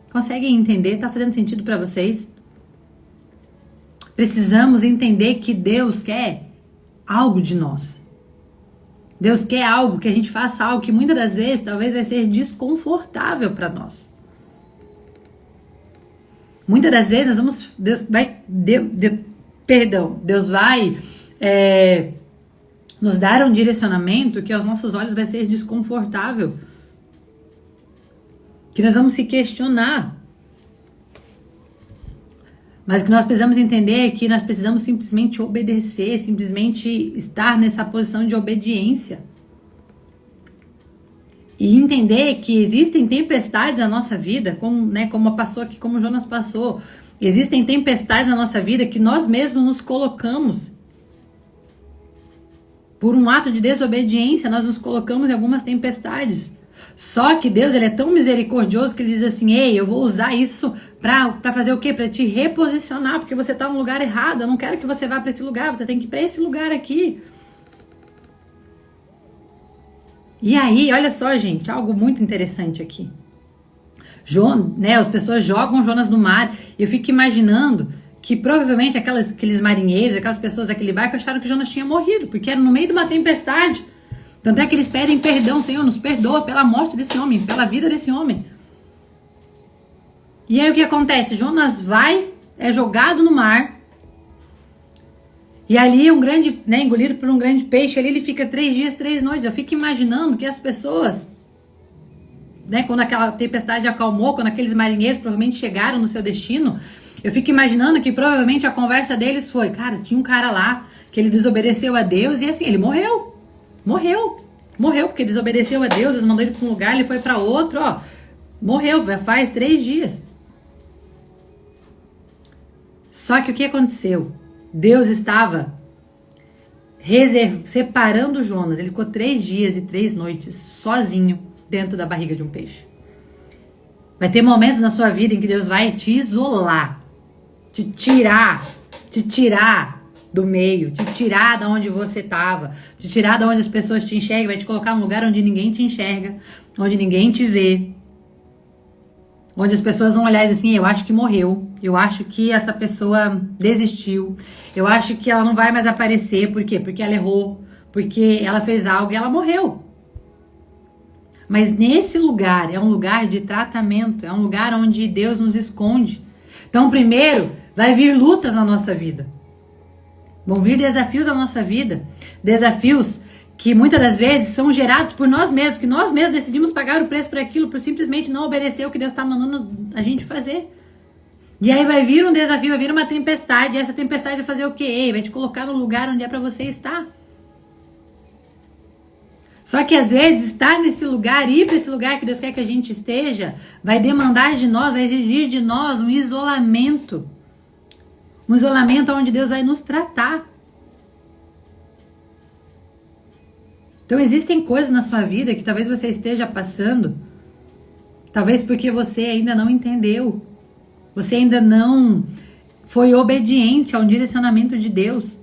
Conseguem entender? Tá fazendo sentido para vocês? Precisamos entender que Deus quer algo de nós. Deus quer algo, que a gente faça algo que muitas das vezes talvez vai ser desconfortável para nós. Muitas das vezes Deus vai nos dar um direcionamento que aos nossos olhos vai ser desconfortável. Que nós vamos se questionar. Mas o que nós precisamos entender é que nós precisamos simplesmente obedecer, simplesmente estar nessa posição de obediência. E entender que existem tempestades na nossa vida, como passou aqui, como Jonas passou. Existem tempestades na nossa vida que nós mesmos nos colocamos. Por um ato de desobediência, nós nos colocamos em algumas tempestades. Só que Deus, ele é tão misericordioso que ele diz assim, ei, eu vou usar isso para fazer o quê? Para te reposicionar, porque você está no lugar errado. Eu não quero que você vá para esse lugar, você tem que ir para esse lugar aqui. E aí, olha só, gente, algo muito interessante aqui. As pessoas jogam Jonas no mar, e eu fico imaginando que provavelmente aqueles marinheiros, aquelas pessoas daquele barco acharam que Jonas tinha morrido, porque era no meio de uma tempestade. Tanto é que eles pedem perdão, Senhor, nos perdoa pela morte desse homem, pela vida desse homem. E aí o que acontece? Jonas é jogado no mar. E ali engolido por um grande peixe, ali ele fica 3 dias, 3 noites. Eu fico imaginando que as pessoas, quando aquela tempestade acalmou, quando aqueles marinheiros provavelmente chegaram no seu destino, eu fico imaginando que provavelmente a conversa deles foi, cara, tinha um cara lá que ele desobedeceu a Deus e assim, ele morreu. Morreu porque desobedeceu a Deus, eles mandou ele para um lugar, ele foi para outro, morreu, faz 3 dias. Só que o que aconteceu? Deus estava separando Jonas. Ele ficou 3 dias e 3 noites sozinho dentro da barriga de um peixe. Vai ter momentos na sua vida em que Deus vai te isolar, te tirar do meio, te tirar da onde você estava, te tirar da onde as pessoas te enxergam, vai te colocar num lugar onde ninguém te enxerga, onde ninguém te vê, onde as pessoas vão olhar e dizer assim, eu acho que morreu, eu acho que essa pessoa desistiu, eu acho que ela não vai mais aparecer, por quê? Porque ela errou, porque ela fez algo e ela morreu. Mas nesse lugar, é um lugar de tratamento, é um lugar onde Deus nos esconde. Então primeiro, vai vir lutas na nossa vida. Vão vir desafios na nossa vida, desafios que muitas das vezes são gerados por nós mesmos, que nós mesmos decidimos pagar o preço por aquilo, por simplesmente não obedecer o que Deus está mandando a gente fazer. E aí vai vir um desafio, vai vir uma tempestade, e essa tempestade vai fazer o quê? Vai te colocar no lugar onde é para você estar. Só que às vezes estar nesse lugar, ir para esse lugar que Deus quer que a gente esteja, vai demandar de nós, vai exigir de nós um isolamento. Um isolamento onde Deus vai nos tratar. Então existem coisas na sua vida que talvez você esteja passando, talvez porque você ainda não entendeu, você ainda não foi obediente ao direcionamento de Deus.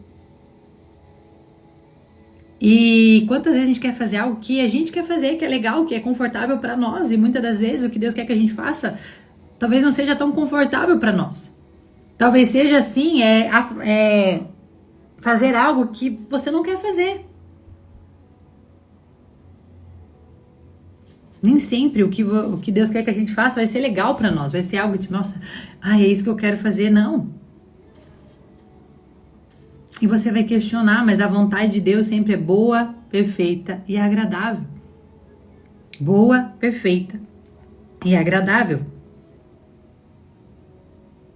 E quantas vezes a gente quer fazer algo que a gente quer fazer, que é legal, que é confortável para nós, e muitas das vezes o que Deus quer que a gente faça, talvez não seja tão confortável para nós. Talvez seja assim, fazer algo que você não quer fazer. Nem sempre o que Deus quer que a gente faça vai ser legal para nós, vai ser algo tipo, nossa, é isso que eu quero fazer, não. E você vai questionar, mas a vontade de Deus sempre é boa, perfeita e agradável. Boa, perfeita e agradável.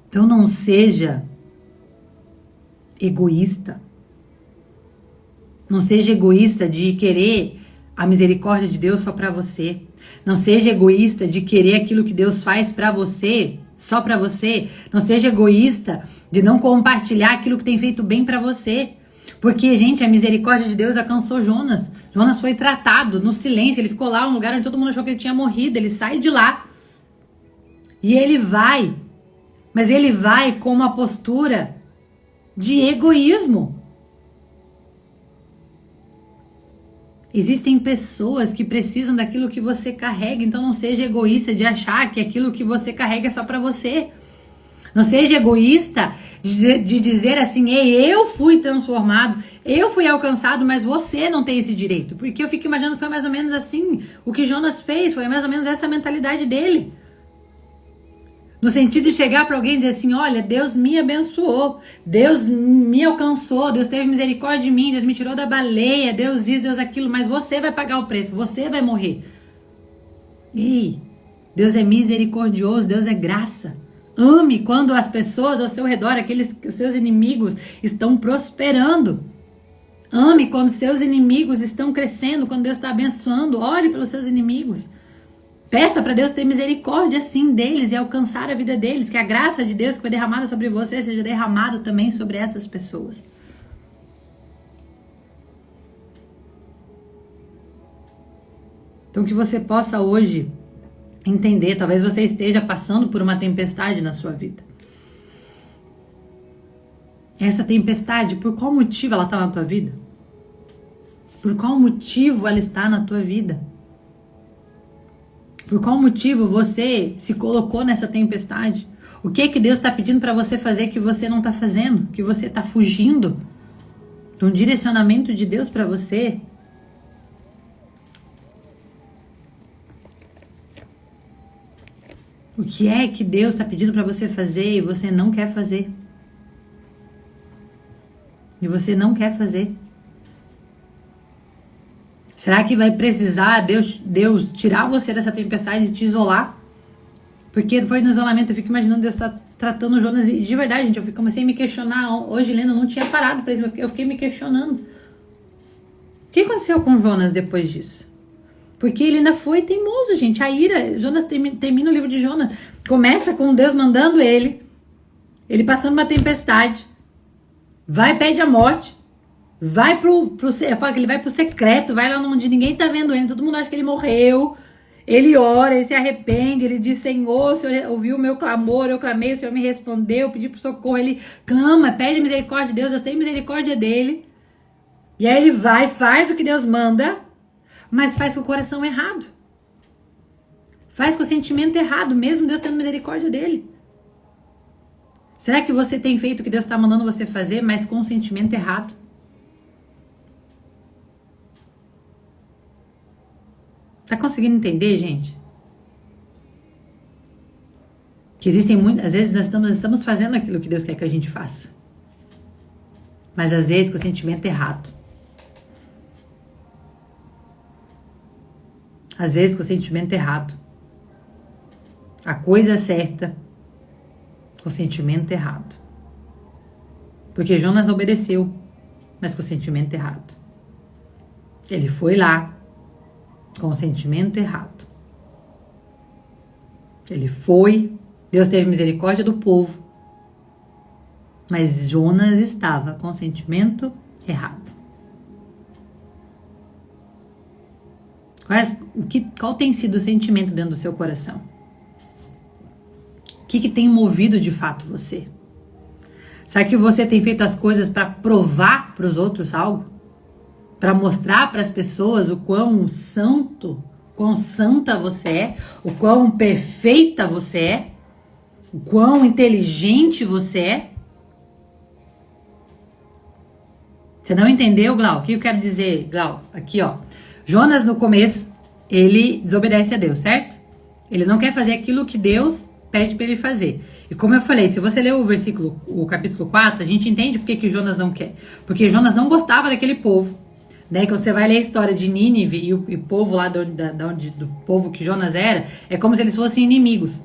Então não seja egoísta. Não seja egoísta de querer a misericórdia de Deus só para você. Não seja egoísta de querer aquilo que Deus faz para você, só para você. Não seja egoísta de não compartilhar aquilo que tem feito bem para você. Porque, gente, a misericórdia de Deus alcançou Jonas. Jonas foi tratado no silêncio. Ele ficou lá, um lugar onde todo mundo achou que ele tinha morrido. Ele sai de lá. E ele vai. Mas ele vai com uma postura de egoísmo. Existem pessoas que precisam daquilo que você carrega, então não seja egoísta de achar que aquilo que você carrega é só para você. Não seja egoísta de dizer assim, ei, eu fui transformado, eu fui alcançado, mas você não tem esse direito. Porque eu fico imaginando que foi mais ou menos assim o que Jonas fez, foi mais ou menos essa mentalidade dele. No sentido de chegar para alguém e dizer assim, olha, Deus me abençoou, Deus me alcançou, Deus teve misericórdia de mim, Deus me tirou da baleia, Deus isso, Deus aquilo, mas você vai pagar o preço, você vai morrer. Ei, Deus é misericordioso, Deus é graça. Ame quando as pessoas ao seu redor, os seus inimigos, estão prosperando. Ame quando seus inimigos estão crescendo, quando Deus está abençoando, ore pelos seus inimigos. Peça para Deus ter misericórdia, sim, deles e alcançar a vida deles. Que a graça de Deus que foi derramada sobre você seja derramado também sobre essas pessoas. Então que você possa hoje entender, talvez você esteja passando por uma tempestade na sua vida. Essa tempestade, por qual motivo ela está na tua vida? Por qual motivo ela está na tua vida? Por qual motivo você se colocou nessa tempestade? O que que Deus está pedindo para você fazer que você não está fazendo? Que você está fugindo de um direcionamento de Deus para você? O que é que Deus está pedindo para você fazer e você não quer fazer? E você não quer fazer? Será que vai precisar Deus tirar você dessa tempestade e te isolar? Porque foi no isolamento, eu fico imaginando Deus tá tratando Jonas e de verdade, gente, eu comecei a me questionar. Hoje, lendo, eu não tinha parado para isso, eu fiquei me questionando. O que aconteceu com Jonas depois disso? Porque ele ainda foi teimoso, gente. A ira, Jonas termina o livro de Jonas. Começa com Deus mandando ele passando uma tempestade, vai, pede a morte, vai fala que ele vai pro secreto, vai lá onde ninguém tá vendo ele, todo mundo acha que ele morreu. Ele ora, ele se arrepende, ele diz: Senhor, o Senhor ouviu o meu clamor, eu clamei, o Senhor me respondeu, eu pedi por socorro. Ele clama, pede misericórdia de Deus, Deus tem misericórdia dele. E aí ele vai, faz o que Deus manda, mas faz com o coração errado. Faz com o sentimento errado, mesmo Deus tendo misericórdia dele. Será que você tem feito o que Deus está mandando você fazer, mas com o sentimento errado? Tá conseguindo entender, gente? Que existem muitas... Às vezes nós estamos fazendo aquilo que Deus quer que a gente faça. Mas às vezes com o sentimento errado. Às vezes com o sentimento errado. A coisa certa com o sentimento errado. Porque Jonas obedeceu, mas com o sentimento errado. Ele foi lá com o sentimento errado. Ele foi, Deus teve misericórdia do povo, mas Jonas estava com o sentimento errado. Qual tem sido o sentimento dentro do seu coração? O que tem movido de fato você? Será que você tem feito as coisas para provar para os outros algo? Para mostrar para as pessoas o quão santo, quão santa você é, o quão perfeita você é, o quão inteligente você é? Você não entendeu, Glau? O que eu quero dizer, Glau? Aqui, ó. Jonas, no começo, ele desobedece a Deus, certo? Ele não quer fazer aquilo que Deus pede para ele fazer. E como eu falei, se você ler o capítulo 4, a gente entende por que Jonas não quer. Porque Jonas não gostava daquele povo. Né, que você vai ler a história de Nínive e o povo lá do povo que Jonas era, é como se eles fossem inimigos.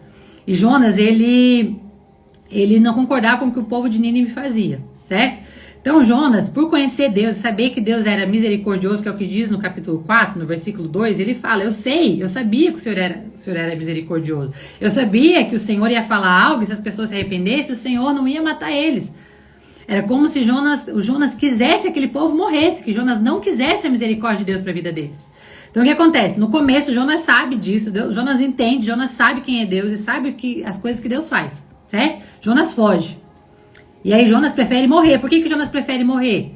E Jonas, ele não concordava com o que o povo de Nínive fazia, certo? Então Jonas, por conhecer Deus e saber que Deus era misericordioso, que é o que diz no capítulo 4, no versículo 2, ele fala: eu sabia que o Senhor era misericordioso. Eu sabia que o Senhor ia falar algo, e se as pessoas se arrependessem, o Senhor não ia matar eles. Era como se o Jonas quisesse que aquele povo morresse, que Jonas não quisesse a misericórdia de Deus para a vida deles. Então o que acontece? No começo Jonas sabe disso, Jonas entende, Jonas sabe quem é Deus e sabe as coisas que Deus faz, certo? Jonas foge. E aí Jonas prefere morrer. Por que Jonas prefere morrer?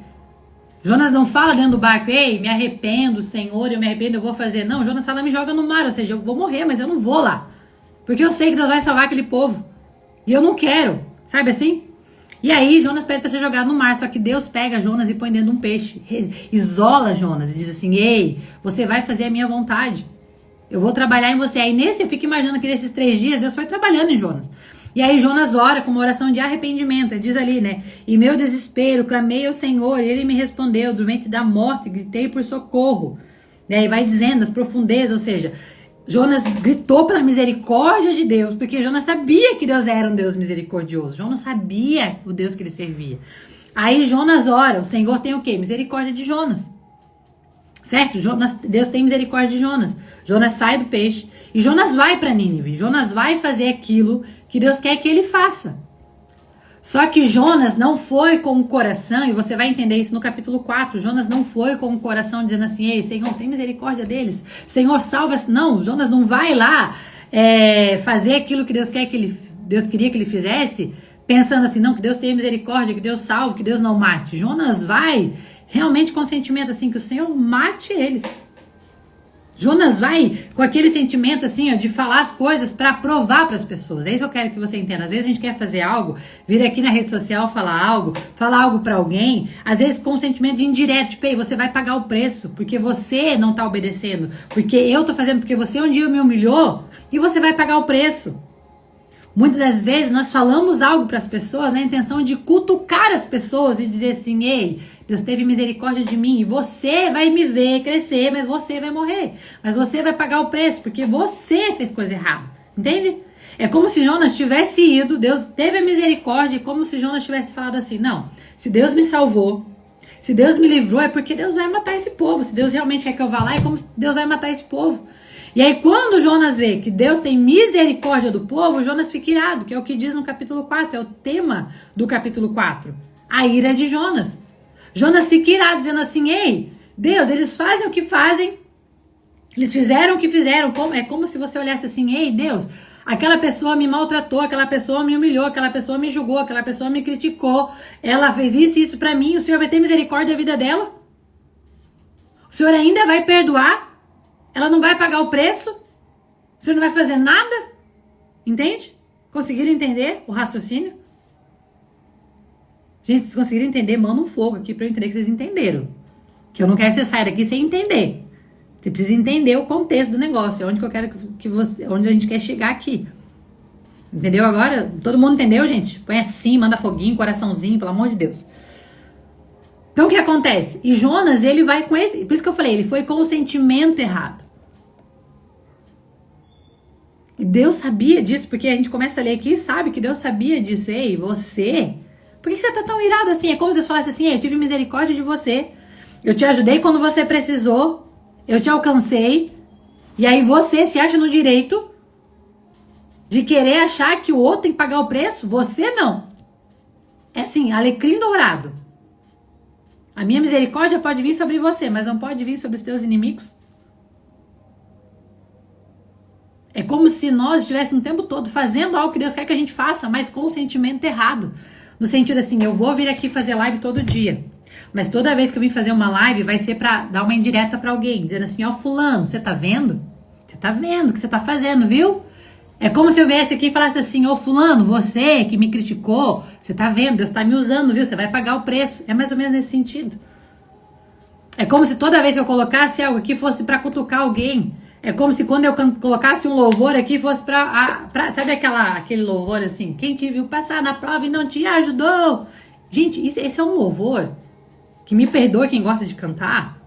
Jonas não fala dentro do barco: ei, me arrependo, Senhor, eu me arrependo, eu vou fazer. Não, Jonas fala: me joga no mar, ou seja, eu vou morrer, mas eu não vou lá. Porque eu sei que Deus vai salvar aquele povo. E eu não quero, sabe assim? E aí Jonas pede para ser jogado no mar, só que Deus pega Jonas e põe dentro de um peixe, isola Jonas e diz assim: ei, você vai fazer a minha vontade, eu vou trabalhar em você. Aí eu fico imaginando que nesses 3 dias Deus foi trabalhando em Jonas. E aí Jonas ora com uma oração de arrependimento, ele diz ali, né: e meu desespero, clamei ao Senhor, e ele me respondeu, do ventre da morte, gritei por socorro. E aí vai dizendo as profundezas, ou seja, Jonas gritou pela misericórdia de Deus, porque Jonas sabia que Deus era um Deus misericordioso. Jonas sabia o Deus que ele servia. Aí Jonas ora, o Senhor tem o quê? Misericórdia de Jonas. Certo? Deus tem misericórdia de Jonas. Jonas sai do peixe e Jonas vai para Nínive. Jonas vai fazer aquilo que Deus quer que ele faça. Só que Jonas não foi com o coração, e você vai entender isso no capítulo 4, Jonas não foi com o coração dizendo assim: ei, Senhor, tem misericórdia deles, Senhor, salva. Não, Jonas não vai lá fazer aquilo que Deus queria que ele fizesse, pensando assim: não, que Deus tenha misericórdia, que Deus salve, que Deus não mate. Jonas vai realmente com o sentimento assim, que o Senhor mate eles. Jonas vai com aquele sentimento assim, ó, de falar as coisas para provar para as pessoas. É isso que eu quero que você entenda. Às vezes a gente quer fazer algo, vir aqui na rede social falar algo para alguém, às vezes com um sentimento de indireto, tipo: ei, você vai pagar o preço, porque você não tá obedecendo, porque eu tô fazendo, porque você um dia me humilhou, e você vai pagar o preço. Muitas das vezes nós falamos algo para as pessoas na intenção de cutucar as pessoas e dizer assim: ei, Deus teve misericórdia de mim e você vai me ver crescer, mas você vai morrer. Mas você vai pagar o preço porque você fez coisa errada. Entende? É como se Jonas tivesse ido, Deus teve a misericórdia, como se Jonas tivesse falado assim: não, se Deus me salvou, se Deus me livrou, é porque Deus vai matar esse povo. Se Deus realmente quer que eu vá lá, é como se Deus vai matar esse povo. E aí quando Jonas vê que Deus tem misericórdia do povo, Jonas fica irado, que é o que diz no capítulo 4, é o tema do capítulo 4. A ira de Jonas. Jonas fica irado, dizendo assim: ei, Deus, eles fazem o que fazem, eles fizeram o que fizeram. É como se você olhasse assim: ei, Deus, aquela pessoa me maltratou, aquela pessoa me humilhou, aquela pessoa me julgou, aquela pessoa me criticou, ela fez isso e isso pra mim, o Senhor vai ter misericórdia da vida dela? O Senhor ainda vai perdoar? Ela não vai pagar o preço? O Senhor não vai fazer nada? Entende? Conseguiram entender o raciocínio? Gente, se conseguiram entender, manda um fogo aqui pra eu entender que vocês entenderam. Que eu não quero que você saia daqui sem entender. Você precisa entender o contexto do negócio, onde que eu quero que você, onde a gente quer chegar aqui. Entendeu agora? Todo mundo entendeu, gente? Põe assim, manda foguinho, coraçãozinho, pelo amor de Deus. Então o que acontece? E Jonas, ele vai com esse, por isso que eu falei, ele foi com o sentimento errado. E Deus sabia disso, porque a gente começa a ler aqui e sabe que Deus sabia disso. Ei, você, por que você tá tão irado assim? É como se você falasse assim: ei, eu tive misericórdia de você, eu te ajudei quando você precisou, eu te alcancei, e aí você se acha no direito de querer achar que o outro tem que pagar o preço? Você não. É assim, alecrim dourado. A minha misericórdia pode vir sobre você, mas não pode vir sobre os teus inimigos. É como se nós estivéssemos o tempo todo fazendo algo que Deus quer que a gente faça, mas com o sentimento errado. No sentido assim: eu vou vir aqui fazer live todo dia, mas toda vez que eu vim fazer uma live vai ser pra dar uma indireta pra alguém, dizendo assim: ó, fulano, você tá vendo? Você tá vendo o que você tá fazendo, viu? É como se eu viesse aqui e falasse assim: ô fulano, você que me criticou, você tá vendo, Deus tá me usando, viu? Você vai pagar o preço. É mais ou menos nesse sentido. É como se toda vez que eu colocasse algo aqui fosse pra cutucar alguém. É como se quando eu colocasse um louvor aqui fosse pra sabe aquele louvor assim: quem te viu passar na prova e não te ajudou? Gente, esse é um louvor que, me perdoe quem gosta de cantar,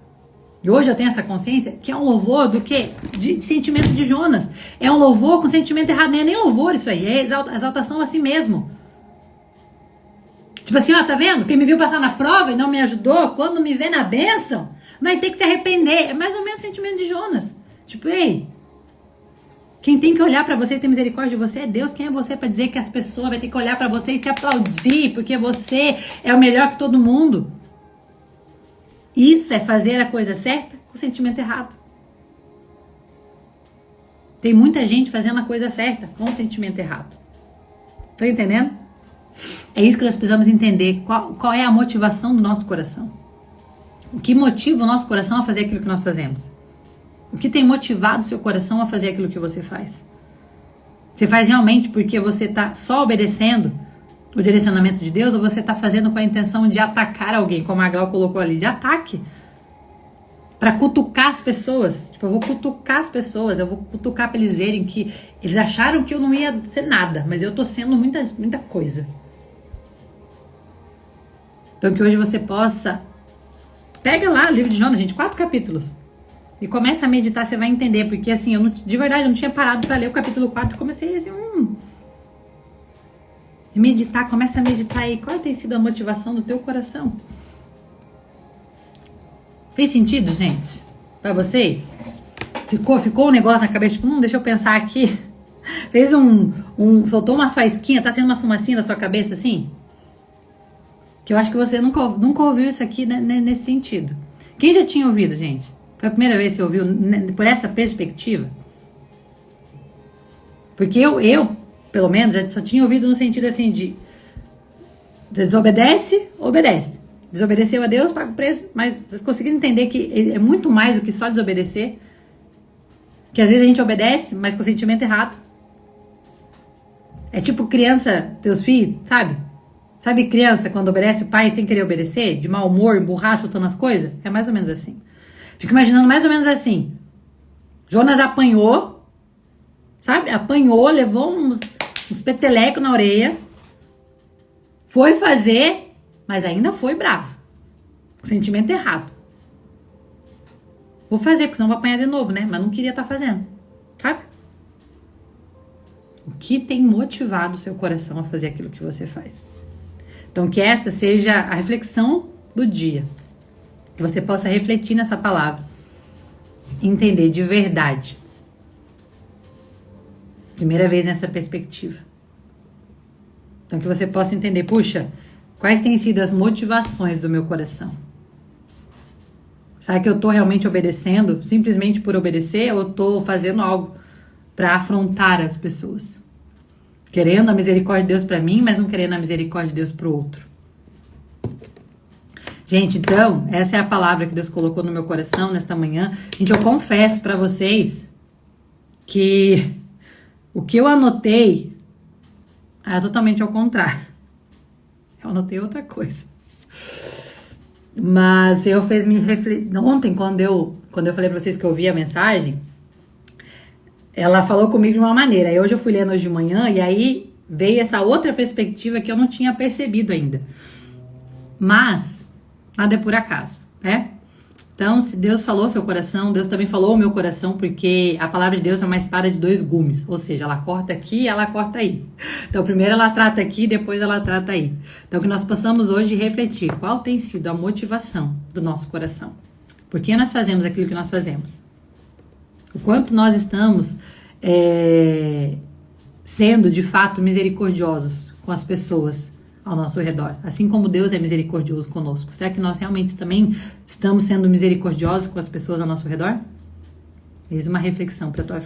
e hoje eu tenho essa consciência, que é um louvor do quê? De sentimento de Jonas. É um louvor com sentimento errado, não é nem louvor isso aí, é exaltação a si mesmo. Tipo assim, ó, tá vendo? Quem me viu passar na prova e não me ajudou, quando me vê na bênção, vai ter que se arrepender. É mais ou menos o sentimento de Jonas. Tipo, ei, quem tem que olhar pra você e ter misericórdia de você é Deus. Quem é você pra dizer que as pessoas vão ter que olhar pra você e te aplaudir porque você é o melhor que todo mundo? Isso é fazer a coisa certa com o sentimento errado. Tem muita gente fazendo a coisa certa com o sentimento errado. Tá entendendo? É isso que nós precisamos entender. Qual é a motivação do nosso coração? O que motiva o nosso coração a fazer aquilo que nós fazemos? O que tem motivado o seu coração a fazer aquilo que você faz? Você faz realmente porque você está só obedecendo o direcionamento de Deus, ou você está fazendo com a intenção de atacar alguém, como a Glau colocou ali, de ataque? Para cutucar as pessoas. Tipo, eu vou cutucar as pessoas, eu vou cutucar para eles verem que eles acharam que eu não ia ser nada, mas eu tô sendo muita coisa. Então que hoje você possa... Pega lá o livro de Jonas, gente, 4 capítulos. E começa a meditar, você vai entender. Porque assim, eu não, de verdade, eu não tinha parado para ler o capítulo 4. Comecei assim, E meditar, começa a meditar aí. Qual tem sido a motivação do teu coração? Fez sentido, gente? Pra vocês? Ficou um negócio na cabeça, tipo, deixa eu pensar aqui. Fez soltou umas faísquinhas, tá sendo uma fumacinha na sua cabeça, assim? Que eu acho que você nunca ouviu isso aqui, né, nesse sentido. Quem já tinha ouvido, gente? Foi a primeira vez que você ouviu, né, por essa perspectiva? Porque eu pelo menos, já só tinha ouvido no sentido assim de desobedece, obedece. Desobedeceu a Deus, paga o preço. Mas vocês conseguiram entender que é muito mais do que só desobedecer? Que às vezes a gente obedece, mas com o sentimento errado. É tipo criança, teus filhos, sabe? Sabe criança quando obedece o pai sem querer obedecer? De mau humor, emburrar, chutando as coisas? É mais ou menos assim. Fico imaginando mais ou menos assim. Jonas apanhou, sabe? Apanhou, levou uns petelecos na orelha, foi fazer, mas ainda foi bravo. O sentimento errado. Vou fazer, porque senão vou apanhar de novo, né? Mas não queria estar fazendo, sabe? O que tem motivado o seu coração a fazer aquilo que você faz? Então, que essa seja a reflexão do dia. Que você possa refletir nessa palavra. Entender de verdade. Primeira vez nessa perspectiva. Então, que você possa entender, puxa, quais têm sido as motivações do meu coração? Será que eu estou realmente obedecendo simplesmente por obedecer ou estou fazendo algo para afrontar as pessoas? Querendo a misericórdia de Deus para mim, mas não querendo a misericórdia de Deus para o outro. Gente, então, essa é a palavra que Deus colocou no meu coração nesta manhã. Gente, eu confesso para vocês que o que eu anotei é totalmente ao contrário. Eu anotei outra coisa. Mas eu fez me refletir. Ontem, quando eu falei pra vocês que eu ouvi a mensagem, ela falou comigo de uma maneira. Aí hoje eu fui lendo hoje de manhã e aí veio essa outra perspectiva que eu não tinha percebido ainda. Mas nada é por acaso, né? Então, se Deus falou seu coração, Deus também falou o meu coração, porque a palavra de Deus é uma espada de 2 gumes, ou seja, ela corta aqui e ela corta aí. Então, primeiro ela trata aqui, depois ela trata aí. Então, que nós possamos hoje refletir qual tem sido a motivação do nosso coração. Por que nós fazemos aquilo que nós fazemos? O quanto nós estamos sendo, de fato, misericordiosos com as pessoas ao nosso redor, assim como Deus é misericordioso conosco. Será que nós realmente também estamos sendo misericordiosos com as pessoas ao nosso redor? Eis uma reflexão para a tua vida.